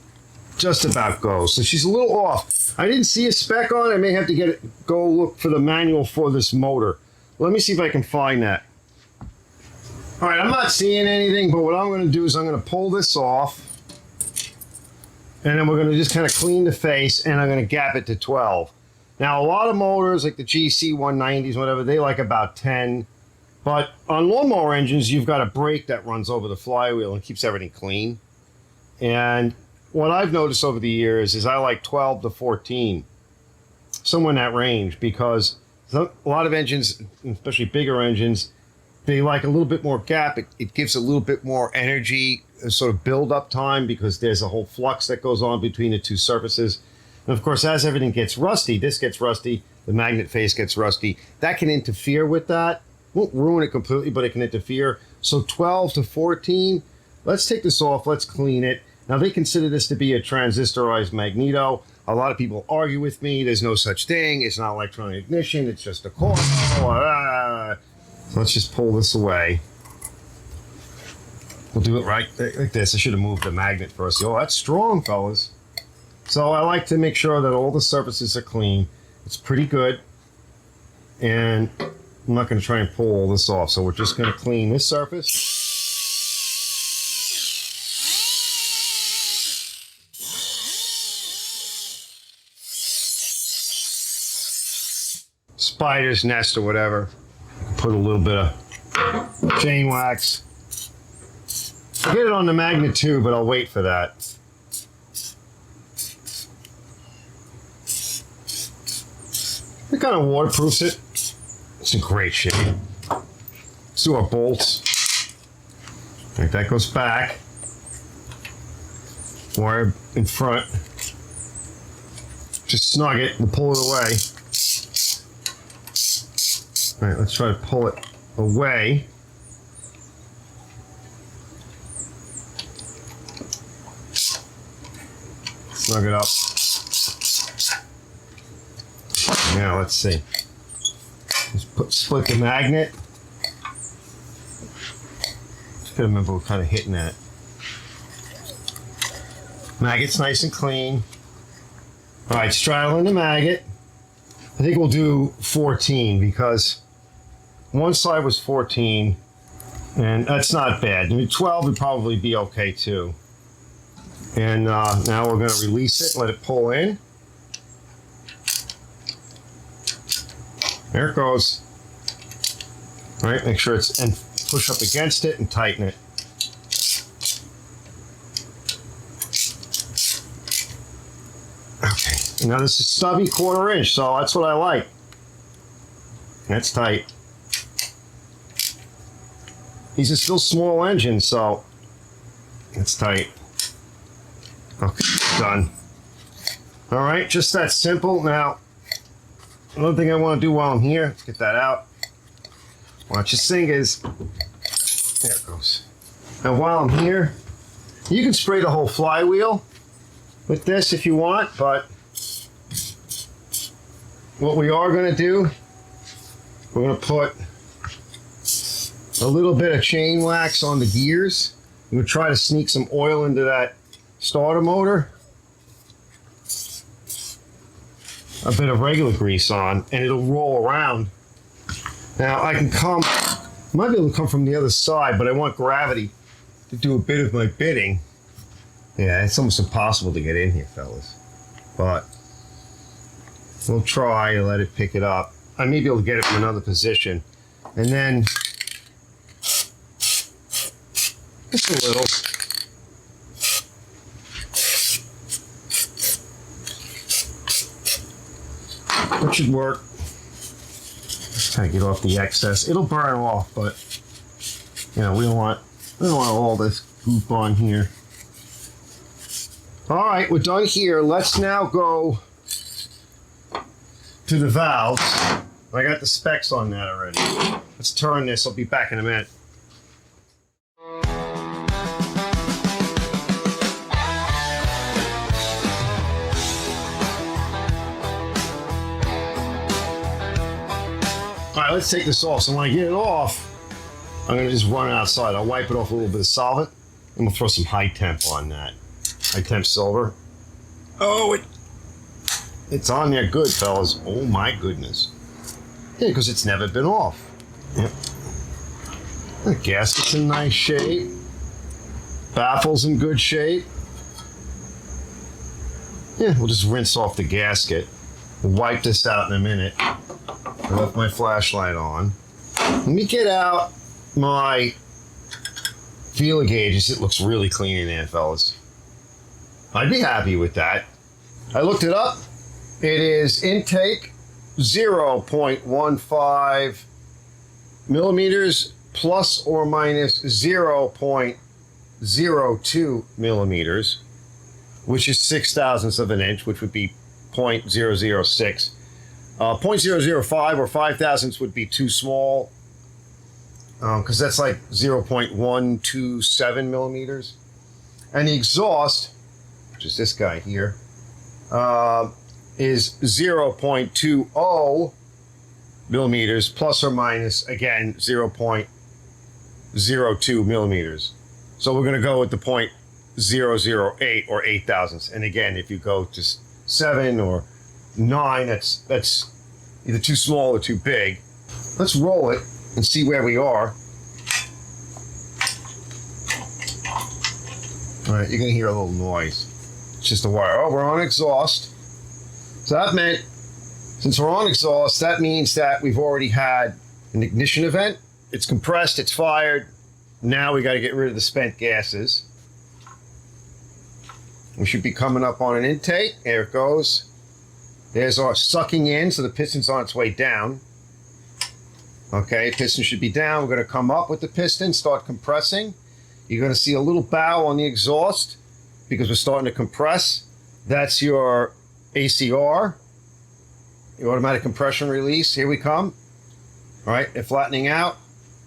Just about goes. So she's a little off. I didn't see a spec on it. I may have to go look for the manual for this motor. Let me see if I can find that. All right, I'm not seeing anything, but what I'm going to do is I'm going to pull this off. And then we're going to just kind of clean the face, and I'm going to gap it to 12. Now, a lot of motors, like the GC 190s, whatever, they like about 10. But on lawnmower engines, you've got a brake that runs over the flywheel and keeps everything clean. And what I've noticed over the years is I like 12 to 14, somewhere in that range, because a lot of engines, especially bigger engines, they like a little bit more gap. It gives a little bit more energy, sort of build-up time, because there's a whole flux that goes on between the two surfaces. And of course, as everything gets rusty, this gets rusty, the magnet face gets rusty. That can interfere with that. Won't ruin it completely, but it can interfere. So 12 to 14, let's take this off, let's clean it. Now, they consider this to be a transistorized magneto. A lot of people argue with me. There's no such thing. It's not electronic ignition. It's just a coil. So let's just pull this away. We'll do it right like this. I should have moved the magnet first. Oh, that's strong, fellas. So I like to make sure that all the surfaces are clean. It's pretty good. And I'm not going to try and pull all this off. So we're just going to clean this surface. Spider's nest or whatever. Put a little bit of chain wax. I'll get it on the magnet too, but I'll wait for that. It kind of waterproofs it. It's in great shape. Let's do our bolts. Like that goes back. Wire in front. Just snug it and pull it away. All right, let's try to pull it away. Snug it up. Now let's see. Let's split the magnet. Just gotta remember we're kind of hitting that. Magnet's nice and clean. All right, straddling the magnet. I think we'll do 14 because one side was 14, and that's not bad. I mean, 12 would probably be okay too. And now we're going to release it, let it pull in. There it goes. All right, make sure it's, and push up against it and tighten it. Okay, now this is stubby 1/4 inch, so that's what I like. That's tight. These are still small engines, so it's tight. Okay, done. All right, just that simple. Now, another thing I want to do while I'm here, let's get that out. Watch this thing is, there it goes. Now while I'm here, you can spray the whole flywheel with this if you want, but what we are going to do, we're going to put a little bit of chain wax on the gears. I'm going to try to sneak some oil into that starter motor. A bit of regular grease on, and it'll roll around. Now I can come, might be able to come from the other side, but I want gravity to do a bit of my bidding. Yeah, it's almost impossible to get in here, fellas. But we'll try and let it pick it up. I may be able to get it from another position. And then, just a little. That should work. Just kind of get off the excess. It'll burn off, but you know, we don't want all this goop on here. All right, we're done here. Let's now go to the valves. I got the specs on that already. Let's turn this. I'll be back in a minute. All right, let's take this off. So when I get it off, I'm gonna just run it outside. I'll wipe it off with a little bit of solvent, and we'll throw some high temp on that. High temp silver. Oh, it's on there good, fellas. Oh my goodness. Yeah, because it's never been off. Yep. The gasket's in nice shape. Baffle's in good shape. Yeah, we'll just rinse off the gasket. We'll wipe this out in a minute. I left my flashlight on. Let me get out my feeler gauges. It looks really clean in there, fellas. I'd be happy with that. I looked it up. It is intake 0.15 millimeters plus or minus 0.02 millimeters, which is 6/1000ths of an inch, which would be 0.006. 0.005 or 5/1000ths would be too small, because that's like 0.127 millimeters. And the exhaust, which is this guy here, is 0.20 millimeters plus or minus, again, 0.02 millimeters. So we're going to go with the 0.008 or 8/1000ths. And again, if you go to 7 or 9, that's either too small or too big. Let's roll it and see where we are. All right, you're going to hear a little noise. It's just a wire. Oh, we're on exhaust. So that meant, since we're on exhaust, that means that we've already had an ignition event. It's compressed, it's fired. Now we got to get rid of the spent gases. We should be coming up on an intake. There it goes. There's our sucking in, so the piston's on its way down. Okay, piston should be down. We're going to come up with the piston, start compressing. You're going to see a little bow on the exhaust because we're starting to compress. That's your ACR, the automatic compression release. Here we come. All right, they're flattening out.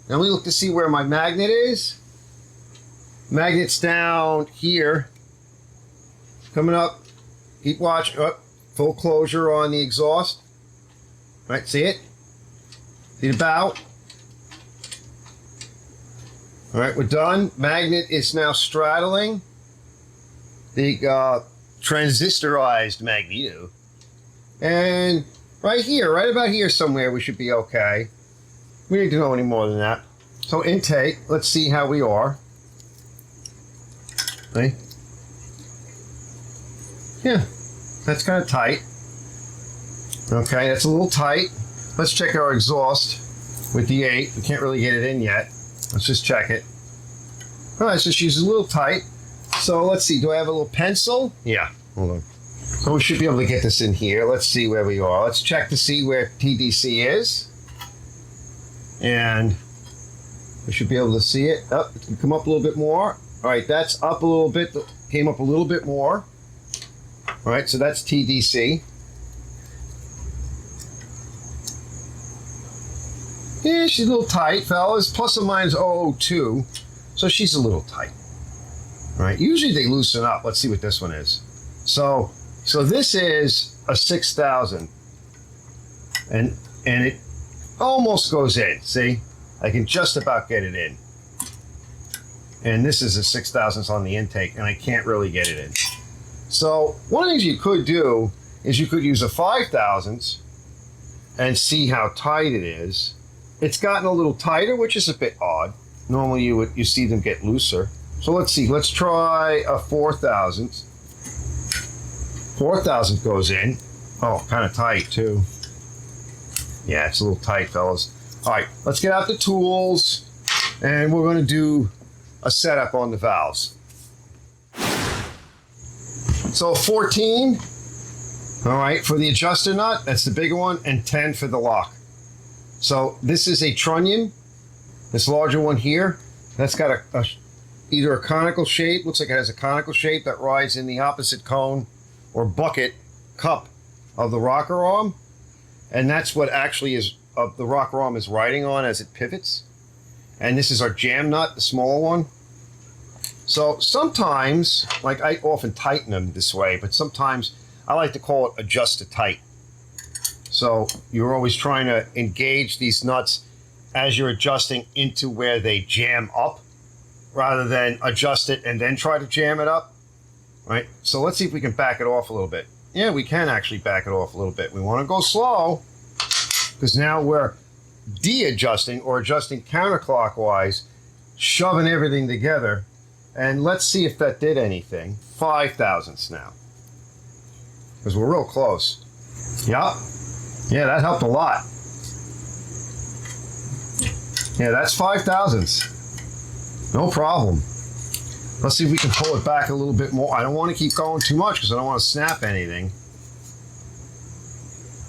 Now we look to see where my magnet is. Magnet's down here. Coming up. Keep watching. Oh, full closure on the exhaust. All right, see it? See the bow? All right, we're done. Magnet is now straddling the transistorized magneto. And right here, right about here somewhere, we should be okay. We need to know any more than that. So intake, let's see how we are. See? Yeah, that's kind of tight. Okay, that's a little tight. Let's check our exhaust with the 8. We can't really get it in yet. Let's just check it. All right, so she's a little tight. So let's see, do I have a little pencil? Yeah, hold on. So we should be able to get this in here. Let's see where we are. Let's check to see where TDC is. And we should be able to see it. Oh, it can come up a little bit more. All right, that's up a little bit. Came up a little bit more. All right, so that's TDC. Yeah, she's a little tight, fellas. Plus or minus 0.002. So she's a little tight. All right, usually they loosen up. Let's see what this one is. So this is a 6/1000. And it almost goes in. See? I can just about get it in. And this is a 6/1000 on the intake, and I can't really get it in. So one of the things you could do is you could use a 5/1000 and see how tight it is. It's gotten a little tighter, which is a bit odd. Normally you see them get looser. So let's see. Let's try a 4/1000. 4/1000 goes in. Oh, kind of tight too. Yeah, it's a little tight, fellas. All right, let's get out the tools, and we're going to do a setup on the valves. So 14, all right, for the adjuster nut, that's the bigger one, and 10 for the lock. So this is a trunnion, this larger one here. That's got either a conical shape, looks like it has a conical shape that rides in the opposite cone or bucket cup of the rocker arm. And that's what actually is the rocker arm is riding on as it pivots. And this is our jam nut, the smaller one. So sometimes, like I often tighten them this way, but sometimes I like to call it adjust to tight. So you're always trying to engage these nuts as you're adjusting into where they jam up, rather than adjust it and then try to jam it up, right? So let's see if we can back it off a little bit. Yeah, we can actually back it off a little bit. We want to go slow because now we're de-adjusting or adjusting counterclockwise, shoving everything together. And let's see if that did anything. 5/1000 now. because we're real close. Yup. Yeah, that helped a lot. Yeah, that's 5/1000. No problem. Let's see if we can pull it back a little bit more. I don't want to keep going too much because I don't want to snap anything.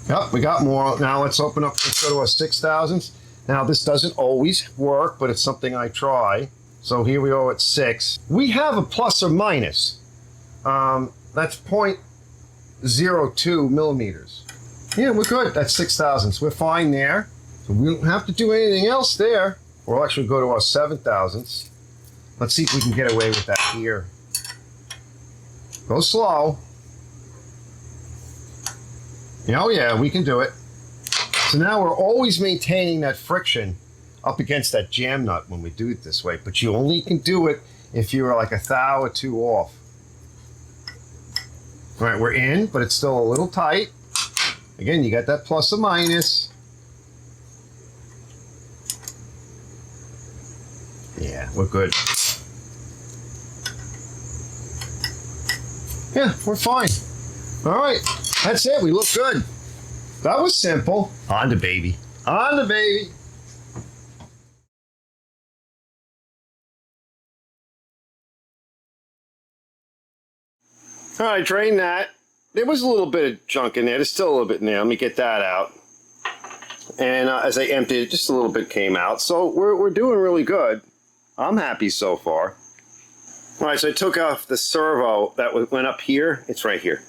Yep, we got more. Now let's open up, let's go to a 6/1000. Now this doesn't always work, but it's something I try. So here we go at 6. We have a plus or minus. That's 0.02 millimeters. Yeah, we're good. That's 6/1000. We're fine there. So we don't have to do anything else there. We'll actually go to our 7/1000. Let's see if we can get away with that here. Go slow. Oh yeah, we can do it. So now we're always maintaining that friction up against that jam nut when we do it this way, but you only can do it if you're like a thou or two off. All right, we're in, but it's still a little tight. Again, you got that plus or minus. Yeah, we're good. Yeah, we're fine. All right, that's it. We look good. That was simple. On the baby. On the baby. All right, drain that. There was a little bit of junk in there. There's still a little bit in there. Let me get that out. And as I emptied it, just a little bit came out. So we're doing really good. I'm happy so far. All right, so I took off the servo that went up here. It's right here.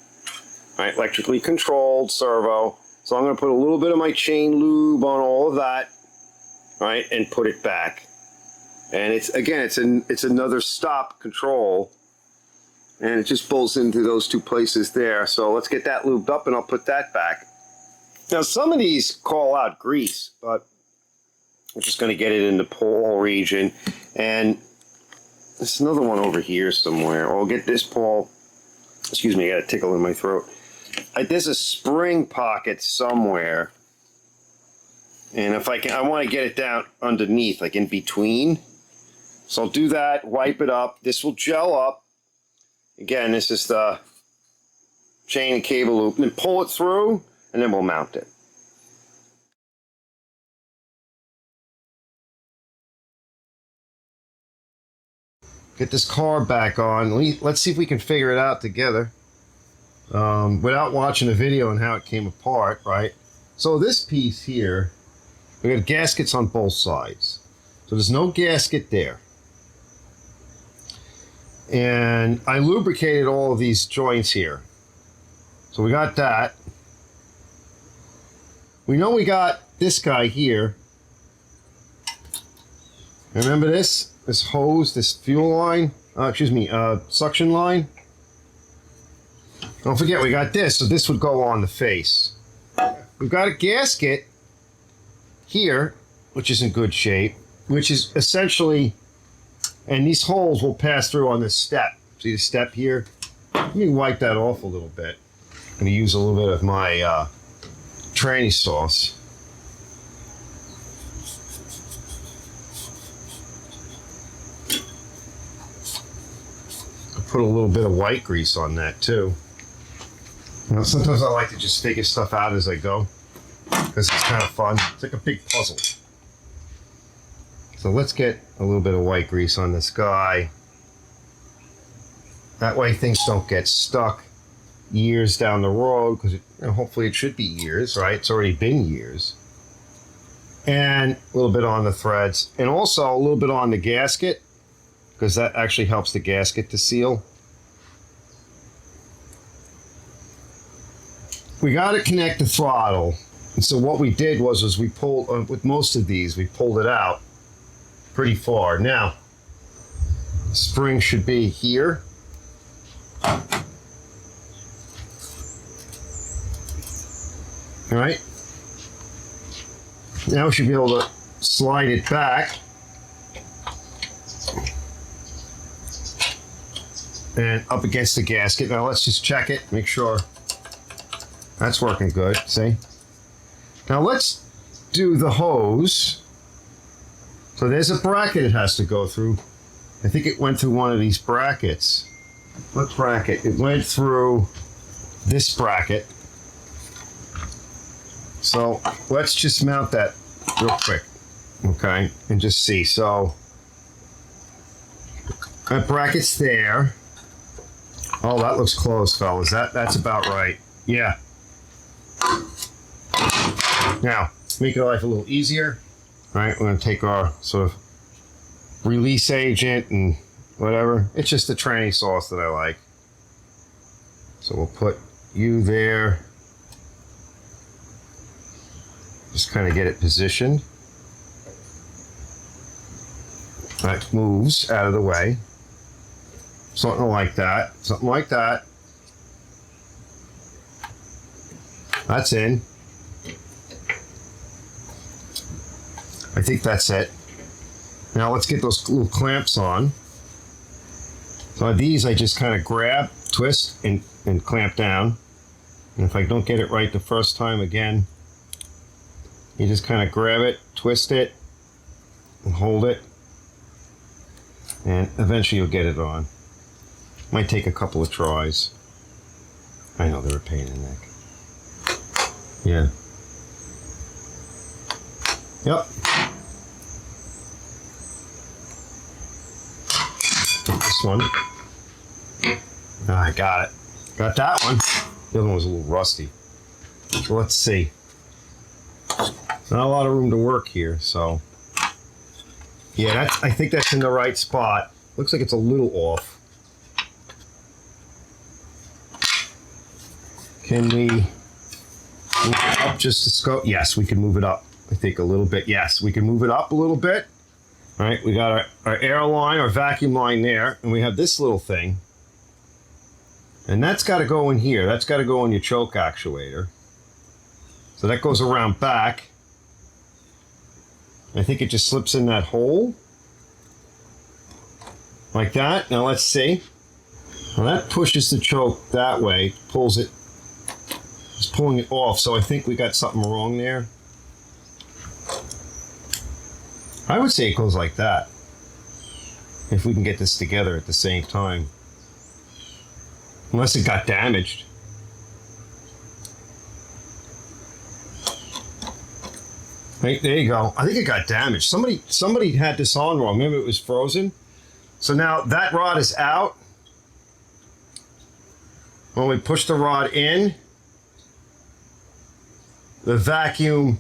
All right, electrically controlled servo. So I'm going to put a little bit of my chain lube on all of that, right, and put it back. And it's again, it's another stop control, and it just bolts into those two places there. So let's get that lubed up, and I'll put that back. Now some of these call out grease, but I'm just going to get it in the pawl region, and there's another one over here somewhere. I'll get this pawl. Excuse me, I got a tickle in my throat. There's a spring pocket somewhere, and if I can, I want to get it down underneath, like in between. So I'll do that, wipe it up. This will gel up. Again, this is the chain and cable loop, and then pull it through, and then we'll mount it. Get this car back on. Let's see if we can figure it out together. Without watching a video on how it came apart, right? So this piece here, we got gaskets on both sides. So there's no gasket there. And I lubricated all of these joints here. So we got that. We know we got this guy here. Remember this? This hose, this fuel line, suction line. Don't forget we got this, so this would go on the face. We've got a gasket here, which is in good shape, which is essentially, and these holes will pass through on this step. See the step here? Let me wipe that off a little bit. I'm going to use a little bit of my tranny sauce. I'll put a little bit of white grease on that too. You know, sometimes I like to just figure stuff out as I go because it's kind of fun. It's like a big puzzle. So let's get a little bit of white grease on this guy. That way things don't get stuck years down the road, because hopefully it should be years, right? It's already been years. And a little bit on the threads, and also a little bit on the gasket, because that actually helps the gasket to seal. We got to connect the throttle, and so what we did was we pulled with most of these, we pulled it out pretty far. Now the spring should be here. All right, now we should be able to slide it back and up against the gasket. Now let's just check it, make sure that's working good. See? Now let's do the hose. So there's a bracket it has to go through. I think it went through one of these brackets. What bracket? It went through this bracket. So let's just mount that real quick, okay, and just see. So that bracket's there. Oh, that looks close, fellas. That's about right. Yeah. Now, make your life a little easier. All right, we're going to take our sort of release agent and whatever. It's just the tranny sauce that I like. So we'll put you there. Just kind of get it positioned. That moves out of the way. Something like that. Something like that. That's in. I think that's it. Now let's get those little clamps on. So these I just kind of grab, twist, and clamp down. And if I don't get it right the first time again, you just kind of grab it, twist it, and hold it. And eventually you'll get it on. Might take a couple of tries. I know they're a pain in the neck. Yeah. Yep. This one. Oh, I got it. Got that one. The other one was a little rusty. So let's see. Not a lot of room to work here, so. Yeah, I think that's in the right spot. Looks like it's a little off. Can we move it up just to scope? Yes, we can move it up. I think a little bit. Yes, we can move it up a little bit. All right, we got our air line, our vacuum line there, and we have this little thing. And that's got to go in here. That's got to go in your choke actuator. So that goes around back. I think it just slips in that hole. Like that. Now let's see. Well, that pushes the choke that way, pulls it. It's pulling it off, so I think we got something wrong there. I would say it goes like that. If we can get this together at the same time. Unless it got damaged. Right, there you go. I think it got damaged. Somebody had this on wrong. Maybe it was frozen. So now that rod is out. When we push the rod in, the vacuum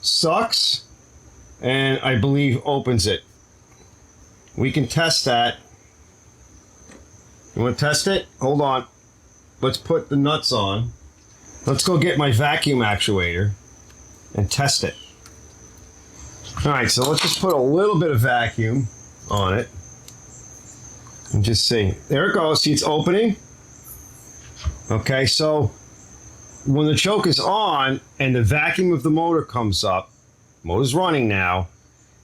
sucks and I believe opens it. We can test that. You want to test it? Hold on. Let's put the nuts on. Let's go get my vacuum actuator and test it. All right, so let's just put a little bit of vacuum on it and just see. There it goes. See, it's opening. Okay, so when the choke is on and the vacuum of the motor comes up, motor's running now,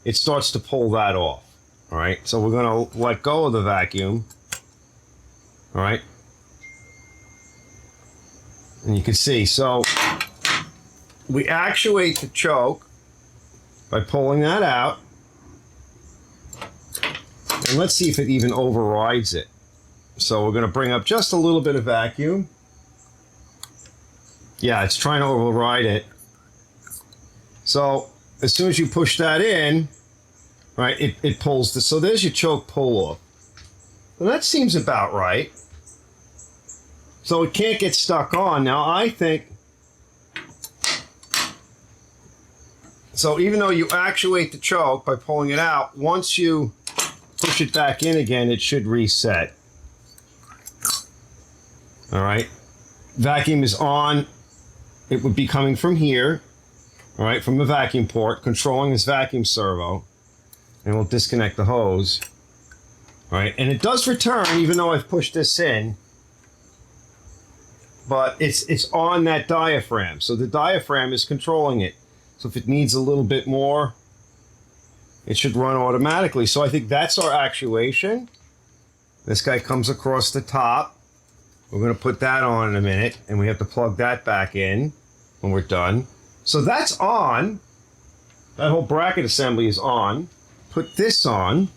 it starts to pull that off. All right, so we're going to let go of the vacuum. All right, and you can see, so we actuate the choke by pulling that out, and let's see if it even overrides it. So we're going to bring up just a little bit of vacuum. Yeah, it's trying to override it. So as soon as you push that in, right, it pulls the, so there's your choke pull off. Well, that seems about right. So it can't get stuck on. Now I think, so even though you actuate the choke by pulling it out, once you push it back in again, it should reset. All right, vacuum is on. It would be coming from here, all right, from the vacuum port, controlling this vacuum servo, and we'll disconnect the hose. All right, and it does return even though I've pushed this in, but it's on that diaphragm. So the diaphragm is controlling it. So if it needs a little bit more, it should run automatically. So I think that's our actuation. This guy comes across the top. We're going to put that on in a minute, and we have to plug that back in when we're done. So that's on. That whole bracket assembly is on. Put this on.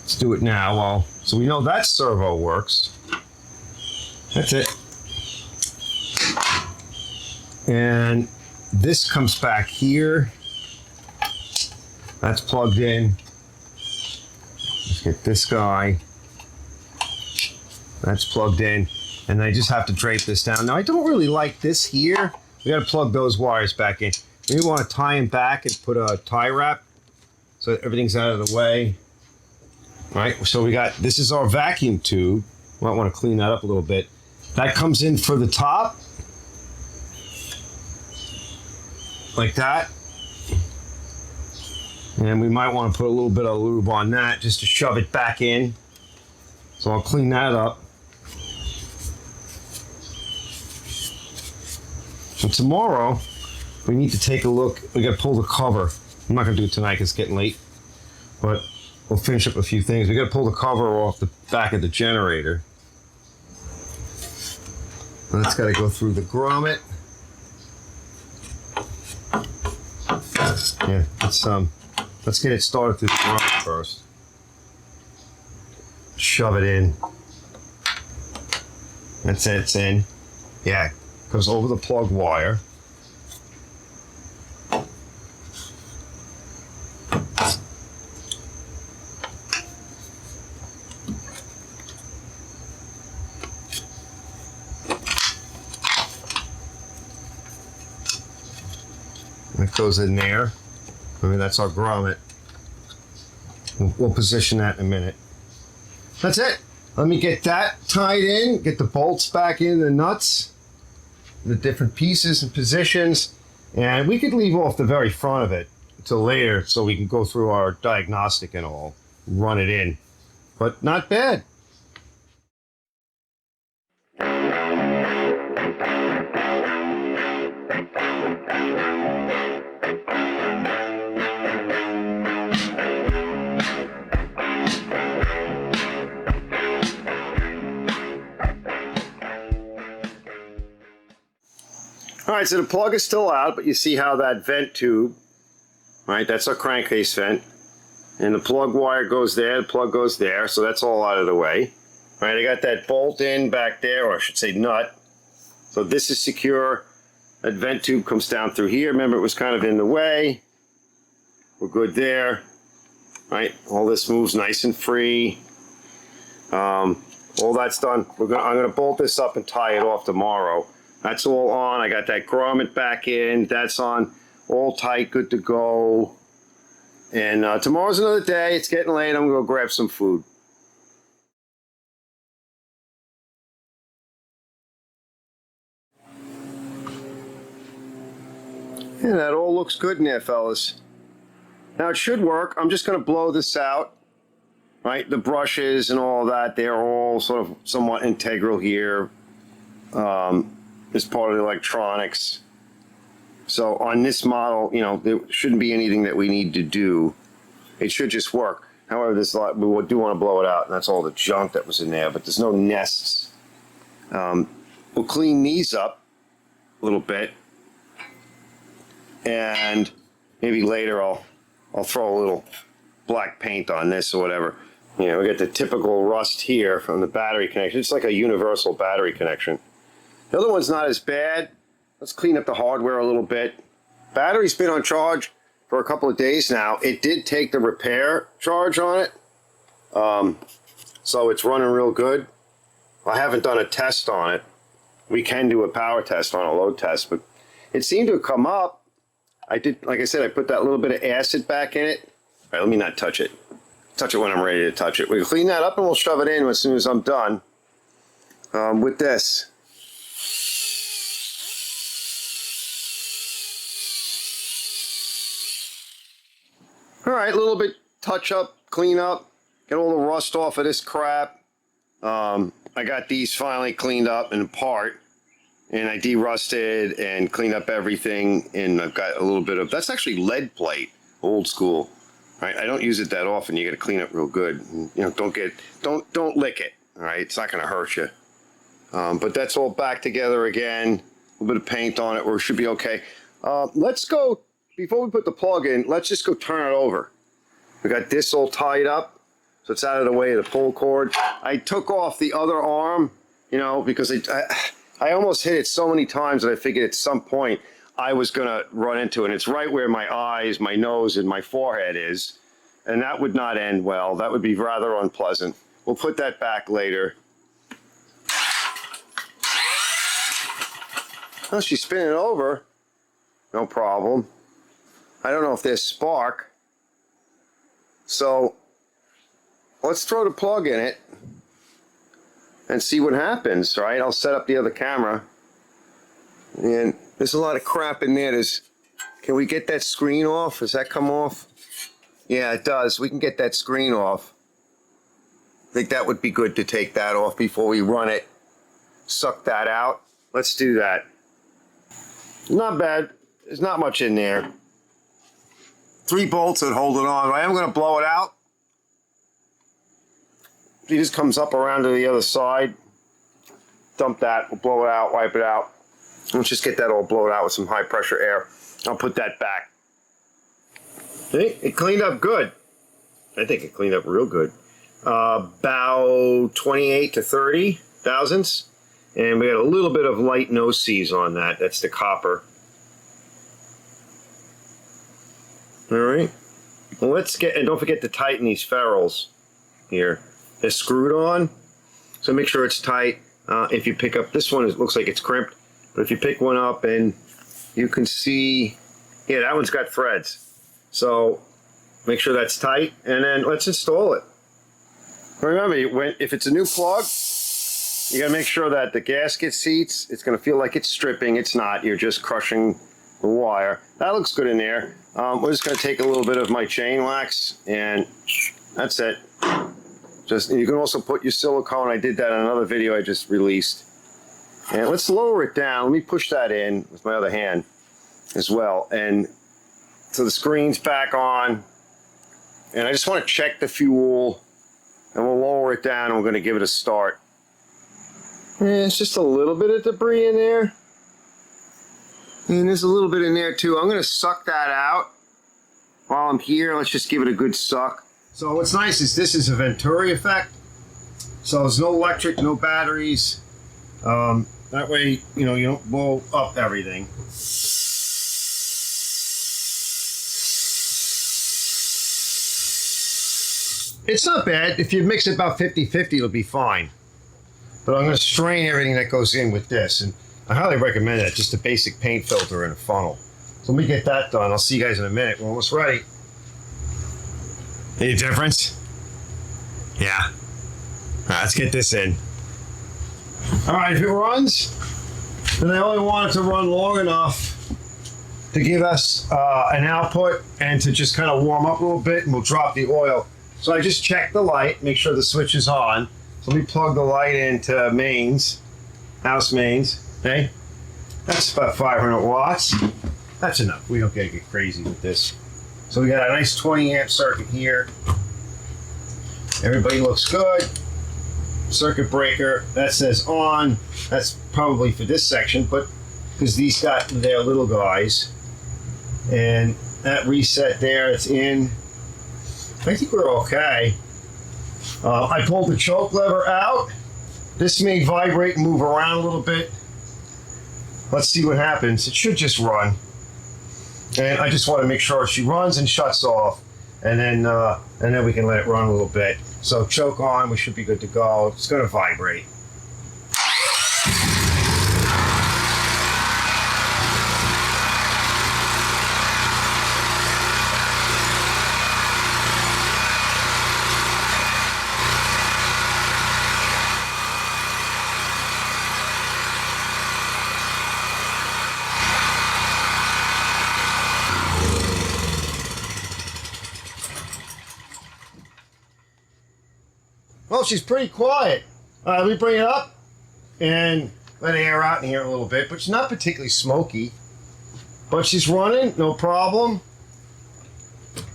Let's do it now. Well, so we know that servo works. That's it. And this comes back here. That's plugged in. Let's get this guy. That's plugged in. And I just have to drape this down. Now, I don't really like this here. We got to plug those wires back in. Maybe we want to tie them back and put a tie wrap so that everything's out of the way. All right, so we got, this is our vacuum tube. Might want to clean that up a little bit. That comes in for the top. Like that. And we might want to put a little bit of lube on that just to shove it back in. So I'll clean that up. And tomorrow, we need to take a look. We got to pull the cover. I'm not going to do it tonight because it's getting late. But we'll finish up a few things. We got to pull the cover off the back of the generator. And that's got to go through the grommet. Yeah, let's get it started through the grommet first. Shove it in. That's it, it's in. Yeah, goes over the plug wire. That goes in there. I mean, that's our grommet. We'll position that in a minute. That's it. Let me get that tied in, get the bolts back in, the nuts, the different pieces and positions. And we could leave off the very front of it until later so we can go through our diagnostic and all, run it in. But not bad. All right, so the plug is still out, but you see how that vent tube, right, that's our crankcase vent, and the plug wire goes there, the plug goes there, so that's all out of the way. All right, I got that bolt in back there, or I should say nut, so this is secure. That vent tube comes down through here. Remember, it was kind of in the way. We're good there, right? All this moves nice and free. All that's done. I'm gonna bolt this up and tie it off tomorrow. That's all on. I got that grommet back in. That's on. All tight, good to go. And tomorrow's another day. It's getting late. I'm going to go grab some food. Yeah, that all looks good in there, fellas. Now, it should work. I'm just going to blow this out. Right? The brushes and all that, they're all sort of somewhat integral here. As part of the electronics. So on this model, you know, there shouldn't be anything that we need to do. It should just work. However, we do want to blow it out, and that's all the junk that was in there, but there's no nests. We'll clean these up a little bit, and maybe later I'll throw a little black paint on this or whatever. You know, we get the typical rust here from the battery connection. It's like a universal battery connection. The other one's not as bad. Let's clean up the hardware a little bit. Battery's been on charge for a couple of days now. It did take the repair charge on it. So it's running real good. I haven't done a test on it. We can do a power test on a load test, but it seemed to have come up. I did, like I said, I put that little bit of acid back in it. All right, let me not touch it. Touch it when I'm ready to touch it. We'll clean that up and we'll shove it in as soon as I'm done with this. All right, a little bit touch up, clean up, get all the rust off of this crap. I got these finally cleaned up and apart, and I derusted and cleaned up everything, and I've got a little bit of, that's actually lead plate, old school. Right? I don't use it that often. You got to clean it real good. You know, don't lick it. All right, it's not going to hurt you. But that's all back together again. A little bit of paint on it, or it should be okay. Let's go. Before we put the plug in, let's just go turn it over. We got this all tied up. so it's out of the way of the pull cord. I took off the other arm, you know, because I almost hit it so many times that I figured at some point I was going to run into it. And it's right where my eyes, my nose, and my forehead is. And that would not end well. That would be rather unpleasant. We'll put that back later. Oh, she's spinning over. No problem. I don't know if there's spark. So let's throw the plug in it and see what happens, right? I'll set up the other camera. And there's a lot of crap in there. Can we get that screen off? Does that come off? Yeah, it does. We can get that screen off. I think that would be good to take that off before we run it. Suck that out. Let's do that. Not bad. There's not much in there. 3 bolts that hold it on. I am going to blow it out. He just comes up around to the other side. Dump that. We'll blow it out, wipe it out. Let's just get that all blown out with some high pressure air. I'll put that back. See? It cleaned up good. I think it cleaned up real good. About 28 to 30 thousandths. And we got a little bit of light nose seize on that. That's the copper. All right. Well, let's get, and don't forget to tighten these ferrules here. They're screwed on, so make sure it's tight. If you pick up this one, it looks like it's crimped. But if you pick one up and you can see, yeah, that one's got threads. So make sure that's tight, and then let's install it. Remember, if it's a new plug, you gotta make sure that the gasket seats, it's gonna feel like it's stripping. It's not, you're just crushing the wire. That looks good in there. We're just gonna take a little bit of my chain wax, and that's it. You can also put your silicone. I did that in another video I just released. And let's lower it down. Let me push that in with my other hand as well. And so the screen's back on. And I just want to check the fuel. And we'll lower it down and we're going to give it a start. And it's just a little bit of debris in there. And there's a little bit in there too. I'm going to suck that out while I'm here. Let's just give it a good suck. So what's nice is this is a Venturi effect. So there's no electric, no batteries. That way, you know, you don't blow up everything. It's not bad. If you mix it about 50-50, it'll be fine. But I'm going to strain everything that goes in with this. And I highly recommend that, just a basic paint filter and a funnel. So let me get that done. I'll see you guys in a minute. We're almost ready. Any difference? Yeah. All right, let's get this in. All right, if it runs, then I only want it to run long enough to give us an output and to just kind of warm up a little bit, and we'll drop the oil. So I just checked the light, make sure the switch is on. So let me plug the light into mains, house mains. Okay, that's about 500 watts. That's enough. We don't get crazy with this. So we got a nice 20 amp circuit here. Everybody looks good. Circuit breaker, that says on. That's probably for this section, but because these got their little guys. And that reset there, it's in. I think we're okay. I pulled the choke lever out. This may vibrate and move around a little bit. Let's see what happens. It should just run. And I just want to make sure she runs and shuts off, and then we can let it run a little bit. So choke on, we should be good to go. It's going to vibrate. Well, she's pretty quiet. Let me bring it up and let air out in here a little bit, but she's not particularly smoky. But she's running, no problem.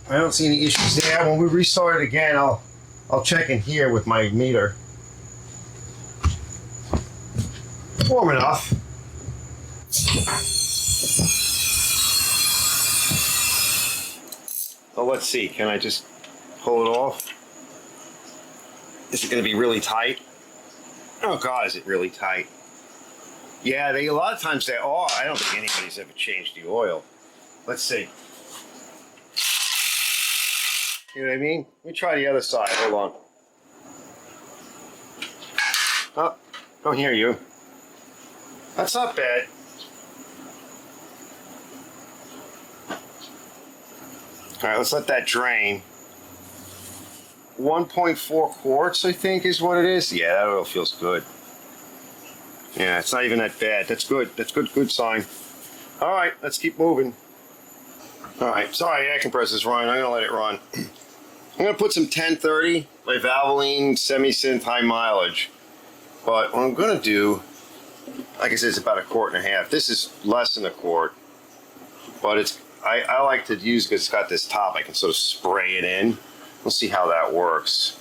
I don't see any issues there. When we restart it again, I'll check in here with my meter. Warm enough. So let's see, can I just pull it off? Is it going to be really tight? Oh God, is it really tight? Yeah, a lot of times they are. I don't think anybody's ever changed the oil. Let's see. You know what I mean? Let me try the other side. Hold on. Oh, don't hear you. That's not bad. All right, let's let that drain. 1.4 quarts, I think, is what it is. Yeah, that oil feels good. Yeah, it's not even that bad. That's good. That's good sign. All right, let's keep moving. All right, sorry, air compressor's running. I'm gonna let it run. I'm gonna put some 1030 by Valvoline semi-synth high mileage. But what I'm gonna do, like I said, it's about 1.5 quarts. This is less than 1 quart, but it's I like to use because it's got this top. I can sort of spray it in. We'll see how that works.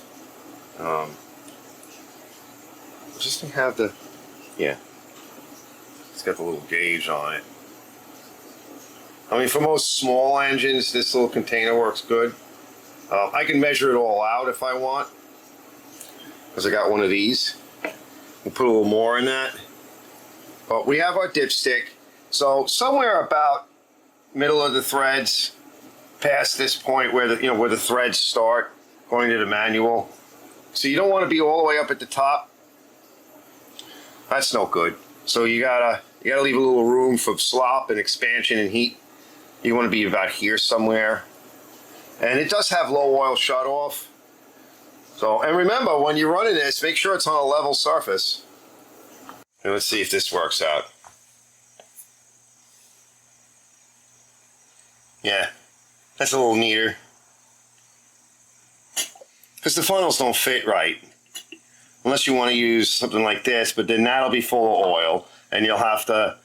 Just to have the, yeah, it's got the little gauge on it. I mean, for most small engines, this little container works good. I can measure it all out if I want, because I got one of these. We'll put a little more in that. But we have our dipstick. So somewhere about middle of the threads, past this point where where the threads start, according to the manual. So you don't want to be all the way up at the top. That's no good. So you gotta leave a little room for slop and expansion and heat. You want to be about here somewhere. And it does have low oil shut off. So, and remember, when you're running this, make sure it's on a level surface. And let's see if this works out. Yeah, that's a little neater. Because the funnels don't fit right. Unless you want to use something like this, but then that'll be full of oil, and you have to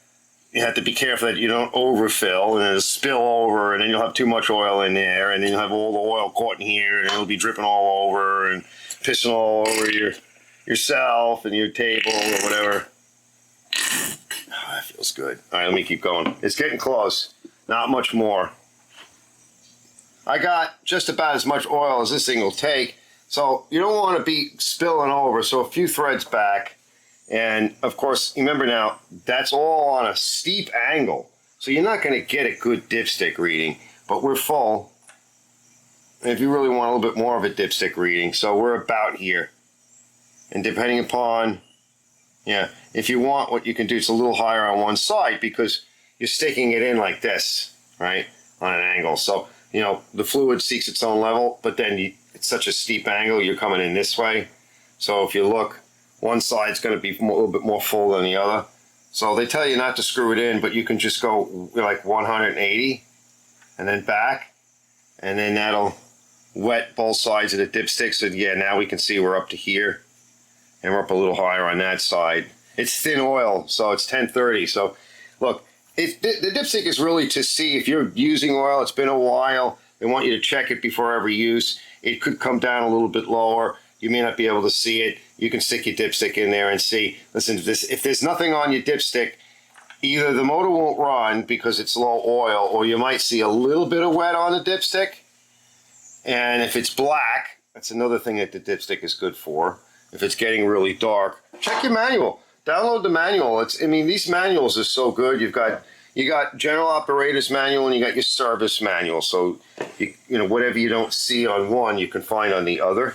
be careful that you don't overfill and it'll spill over, and then you'll have too much oil in there, and then you'll have all the oil caught in here, and it'll be dripping all over and pissing all over yourself and your table or whatever. Oh, that feels good. All right, let me keep going. It's getting close. Not much more. I got just about as much oil as this thing will take, so you don't want to be spilling over. So a few threads back, and of course, remember now, that's all on a steep angle, so you're not going to get a good dipstick reading, but we're full. And if you really want a little bit more of a dipstick reading, so we're about here. And depending upon, yeah, if you want, what you can do, it's a little higher on one side because you're sticking it in like this, right, on an angle. So, the fluid seeks its own level, but then it's such a steep angle, you're coming in this way. So if you look, one side's going to be a little bit more full than the other. So they tell you not to screw it in, but you can just go like 180 and then back, and then that'll wet both sides of the dipstick. So yeah, now we can see we're up to here, and we're up a little higher on that side. It's thin oil, so it's 1030. So look, the dipstick is really to see if you're using oil, it's been a while, they want you to check it before every use. It could come down a little bit lower. You may not be able to see it. You can stick your dipstick in there and see. Listen, if there's nothing on your dipstick, either the motor won't run because it's low oil, or you might see a little bit of wet on the dipstick. And if it's black, that's another thing that the dipstick is good for. If it's getting really dark, check your manual. Download the manual. These manuals are so good. You got general operator's manual and you got your service manual. So whatever you don't see on one, you can find on the other.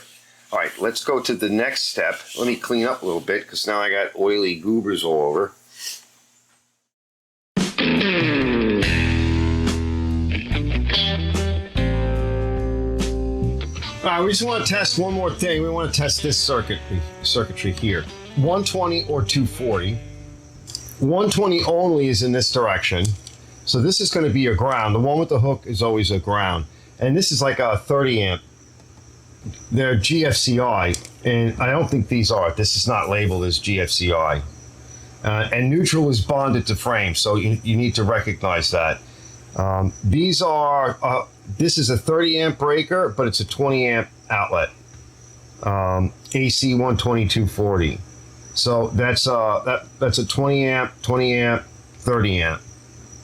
All right, let's go to the next step. Let me clean up a little bit because now I got oily goobers all over. All right, we just want to test one more thing. We want to test this circuitry here. 120 or 240. 120 only is in this direction. So this is going to be a ground. The one with the hook is always a ground. And this is like a 30 amp. They're GFCI, and I don't think these are. This is not labeled as GFCI. And neutral is bonded to frame, so you need to recognize that. These are, this is a 30 amp breaker, but it's a 20 amp outlet. AC 120 240. So that's a 20 amp, 30 amp.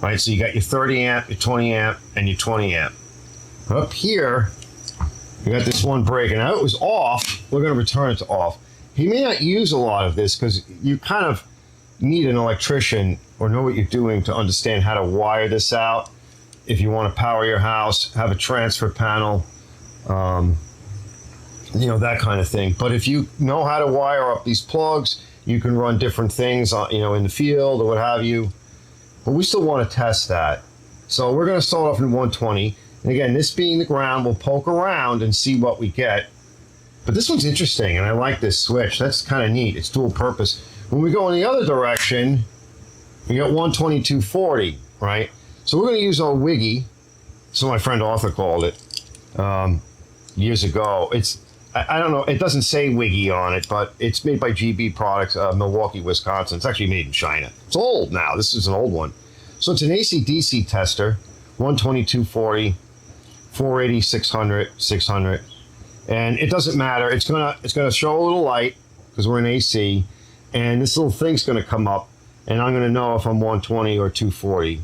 Right, so you got your 30 amp, your 20 amp, and your 20 amp. Up here, We got this one breaking. Now it was off. We're going to return it to off. He may not use a lot of this because you kind of need an electrician or know what you're doing to understand how to wire this out. If you want to power your house, have a transfer panel, you know, that kind of thing. But if you know how to wire up these plugs, you can run different things, you know, in the field or what have you. But we still want to test that. So we're going to start off in 120. And again, this being the ground, we'll poke around and see what we get. But this one's interesting, and I like this switch. That's kind of neat. It's dual purpose. When we go in the other direction, we got 120, 240, right? So we're going to use our Wiggy. So my friend Arthur called it years ago. I don't know, it doesn't say Wiggy on it, but it's made by GB Products, Milwaukee, Wisconsin. It's actually made in China. It's old now. This is an old one. So it's an AC/DC tester, 120, 240, 480, 600, 600. And it doesn't matter. It's gonna show a little light because we're in AC, and this little thing's gonna come up, and I'm gonna know if I'm 120 or 240.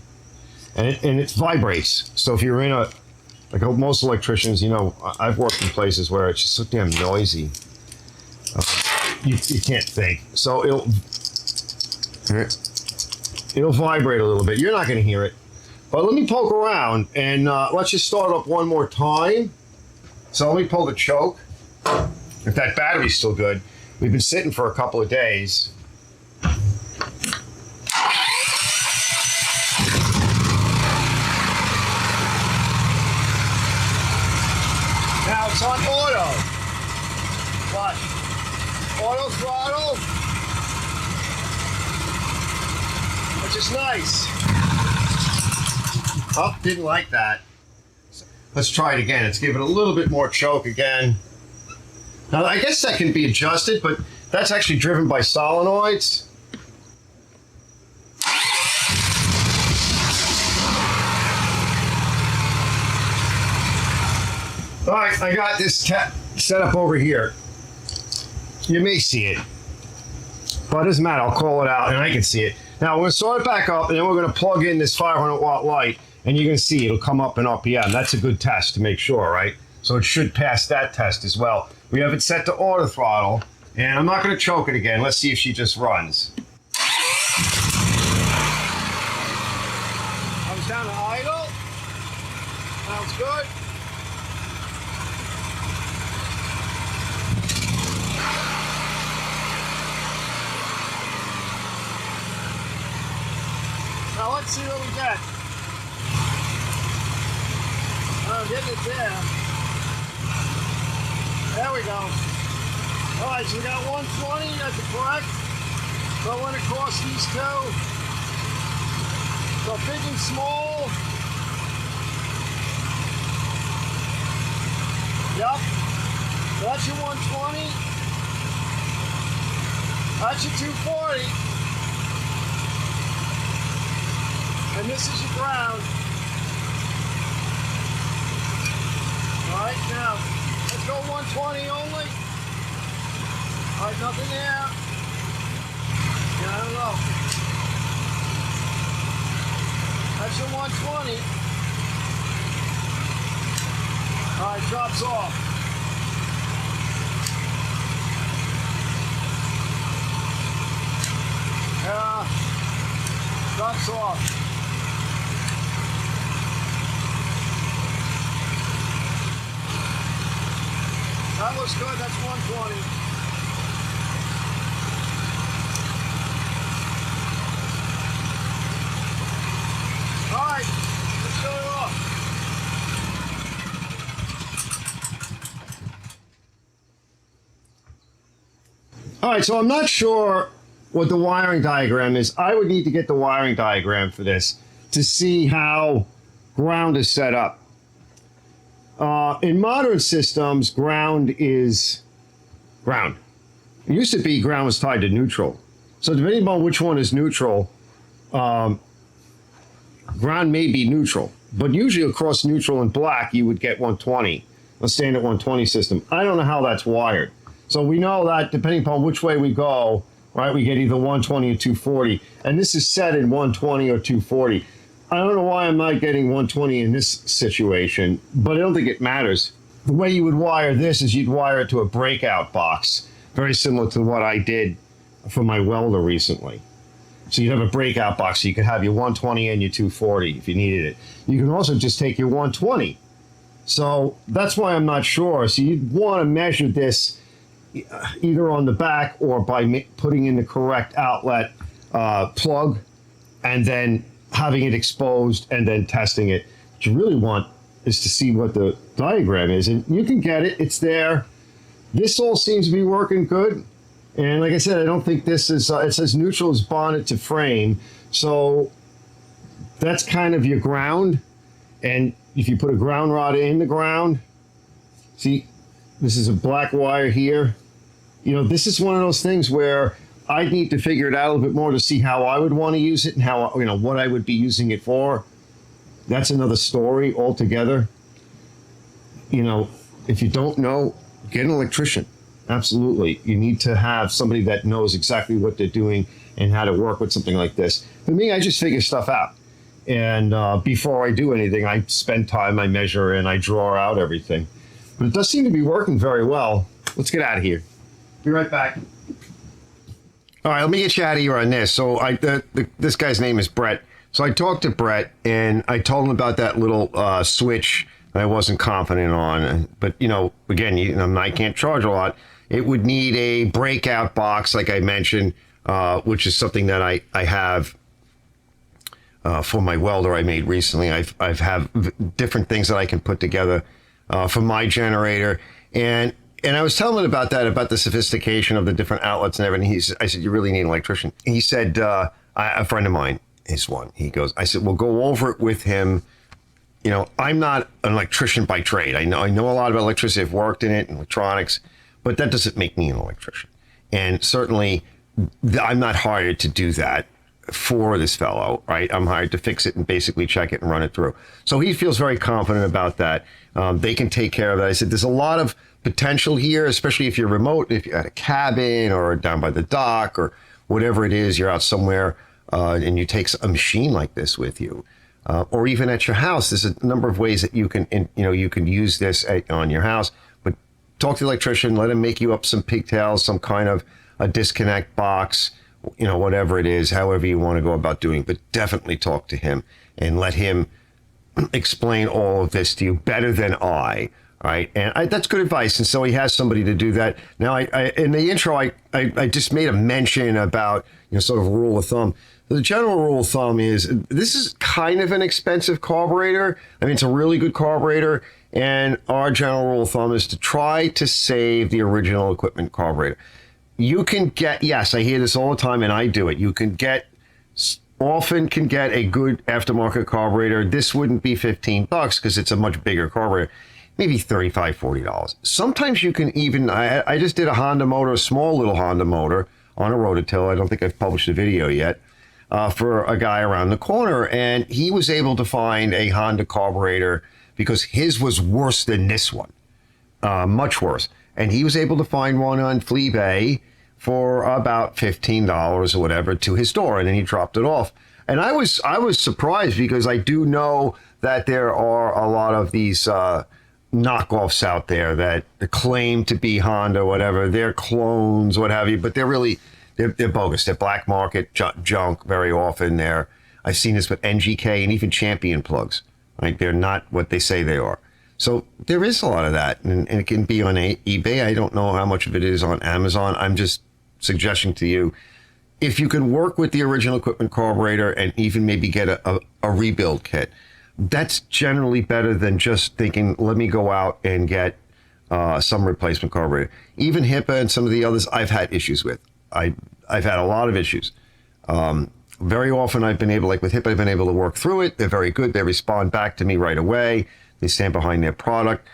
And it vibrates. So if you're in a, like most electricians, you know, I've worked in places where it's just so damn noisy. You can't think. So it'll vibrate a little bit. You're not going to hear it. But let me poke around, and let's just start up one more time. So let me pull the choke. If that battery's still good. We've been sitting for a couple of days. Now it's on auto. But auto throttle, which is nice. Oh, didn't like that. Let's try it again. Let's give it a little bit more choke again. Now, I guess that can be adjusted, but that's actually driven by solenoids. All right, I got this set up over here. You may see it, but it doesn't matter. I'll call it out, and I can see it. Now, we're going to start it back up, and then we're going to plug in this 500-watt light, and you're going to see it'll come up in RPM. That's a good test to make sure, right? So it should pass that test as well. We have it set to auto throttle, and I'm not going to choke it again. Let's see if she just runs. Comes down to idle. Sounds good. Now let's see what we get. I'm getting it there. There we go. All right, so we got 120, that's correct. So I went across these two. So big and small. Yep. So that's your 120. That's your 240. And this is your ground. All right, now, let's go 120 only. All right, nothing there. Yeah, I don't know. That's your 120. All right, drops off. Drops off. That looks good, that's 120. All right, let's shut it off. All right, so I'm not sure what the wiring diagram is. I would need to get the wiring diagram for this to see how ground is set up. In modern systems, ground is ground. It used to be ground was tied to neutral. So depending on which one is neutral, ground may be neutral. But usually across neutral and black, you would get 120, a standard 120 system. I don't know how that's wired. So we know that depending upon which way we go, right, we get either 120 or 240. And this is set in 120 or 240. I don't know why I'm not getting 120 in this situation, but I don't think it matters. the way you would wire this is you'd wire it to a breakout box, very similar to what I did for my welder recently. So you'd have a breakout box, so you could have your 120 and your 240 if you needed it. You can also just take your 120. So that's why I'm not sure. So you'd want to measure this either on the back or by putting in the correct outlet plug and then having it exposed and then testing it. What you really want is to see what the diagram is, and you can get it. It's there. This all seems to be working good. And like I said, I don't think this is, it says neutral is bonded to frame. So that's kind of your ground. And if you put a ground rod in the ground, see, this is a black wire here. You know, this is one of those things where I'd need to figure it out a little bit more to see how I would want to use it and how, you know, what I would be using it for. That's another story altogether. You know, if you don't know, get an electrician. Absolutely. You need to have somebody that knows exactly what they're doing and how to work with something like this. For me, I just figure stuff out. And before I do anything, I spend time, I measure, and I draw out everything. But it does seem to be working very well. Let's get out of here. Be right back. All right, let me get you out of here on this. So this guy's name is Brett. So I talked to Brett, and I told him about that little switch that I wasn't confident on. But, you know, again, I can't charge a lot. It would need a breakout box, like I mentioned, which is something that I have for my welder I made recently. I've have different things that I can put together for my generator. And I was telling him about that, about the sophistication of the different outlets and everything. I said, you really need an electrician. He said, a friend of mine is one. He goes, I said, well, go over it with him. You know, I'm not an electrician by trade. I know a lot about electricity. I've worked in it, and electronics, but that doesn't make me an electrician. And certainly, I'm not hired to do that for this fellow, right? I'm hired to fix it and basically check it and run it through. So he feels very confident about that. They can take care of that. I said, there's a lot of potential here, especially if you're remote, if you're at a cabin or down by the dock or whatever it is, you're out somewhere and you take a machine like this with you. Or even at your house, there's a number of ways that you can use this on your house. But talk to the electrician, let him make you up some pigtails, some kind of a disconnect box, you know, whatever it is, however you want to go about doing. But definitely talk to him and let him explain all of this to you better than I. Right, and that's good advice. And so he has somebody to do that. Now, I in the intro, I just made a mention about, you know, sort of rule of thumb. The general rule of thumb is this is kind of an expensive carburetor. I mean, it's a really good carburetor. And our general rule of thumb is to try to save the original equipment carburetor. You can get, yes, I hear this all the time, and I do it. You often can get a good aftermarket carburetor. This wouldn't be $15 because it's a much bigger carburetor. Maybe $35, $40. Sometimes you can even, I just did a Honda motor, a small little Honda motor on a rototill. I don't think I've published a video yet for a guy around the corner. And he was able to find a Honda carburetor because his was worse than this one, much worse. And he was able to find one on Flywheel for about $15 or whatever to his door. And then he dropped it off. And I was surprised because I do know that there are a lot of these knockoffs out there that claim to be Honda, whatever. They're clones, what have you, but they're bogus. They're black market junk very often. I've seen this with NGK and even Champion plugs. Right? They're not what they say they are. So there is a lot of that, and it can be on eBay. I don't know how much of it is on Amazon. I'm just suggesting to you, if you can work with the original equipment carburetor and even maybe get a rebuild kit, that's generally better than just thinking, let me go out and get some replacement carburetor. Even HIPAA and some of the others I've had issues with. I've had a lot of issues. Very often I've been able, like with HIPAA, I've been able to work through it. They're very good. They respond back to me right away. They stand behind their product.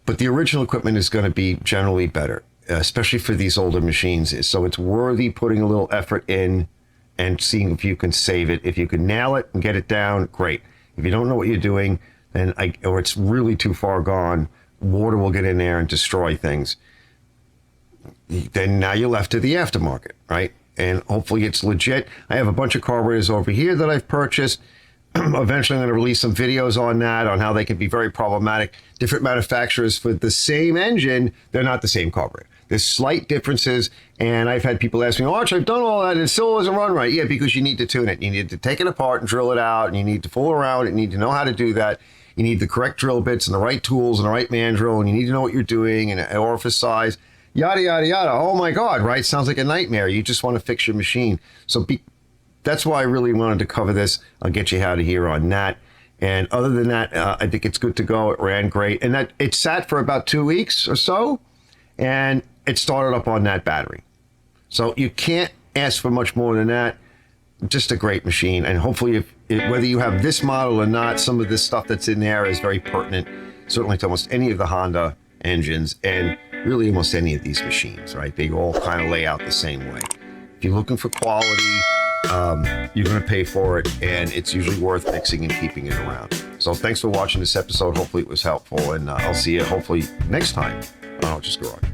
But the original equipment is going to be generally better, especially for these older machines. So it's worthy putting a little effort in and seeing if you can save it. If you can nail it and get it down, great. If you don't know what you're doing, then or it's really too far gone, water will get in there and destroy things. Then now you're left to the aftermarket, right? And hopefully it's legit. I have a bunch of carburetors over here that I've purchased. Eventually, I'm going to release some videos on that, on how they can be very problematic. Different manufacturers for the same engine, they're not the same carburetor. There's slight differences, and I've had people ask me, Arch, I've done all that, and it still doesn't run right. Yeah, because you need to tune it. You need to take it apart and drill it out, and you need to fool around it. You need to know how to do that. You need the correct drill bits and the right tools and the right man drill, and you need to know what you're doing and orifice size, yada, yada, yada. Oh, my God, right? Sounds like a nightmare. You just want to fix your machine. So that's why I really wanted to cover this. I'll get you out of here on that. And other than that, I think it's good to go. It ran great. And that it sat for about 2 weeks or so, and it started up on that battery. So you can't ask for much more than that. Just a great machine. And hopefully, whether you have this model or not, some of this stuff that's in there is very pertinent, certainly to almost any of the Honda engines and really almost any of these machines, right? They all kind of lay out the same way. If you're looking for quality, you're going to pay for it, and it's usually worth fixing and keeping it around. So thanks for watching this episode. Hopefully it was helpful, and I'll see you hopefully next time on Arch's Garage.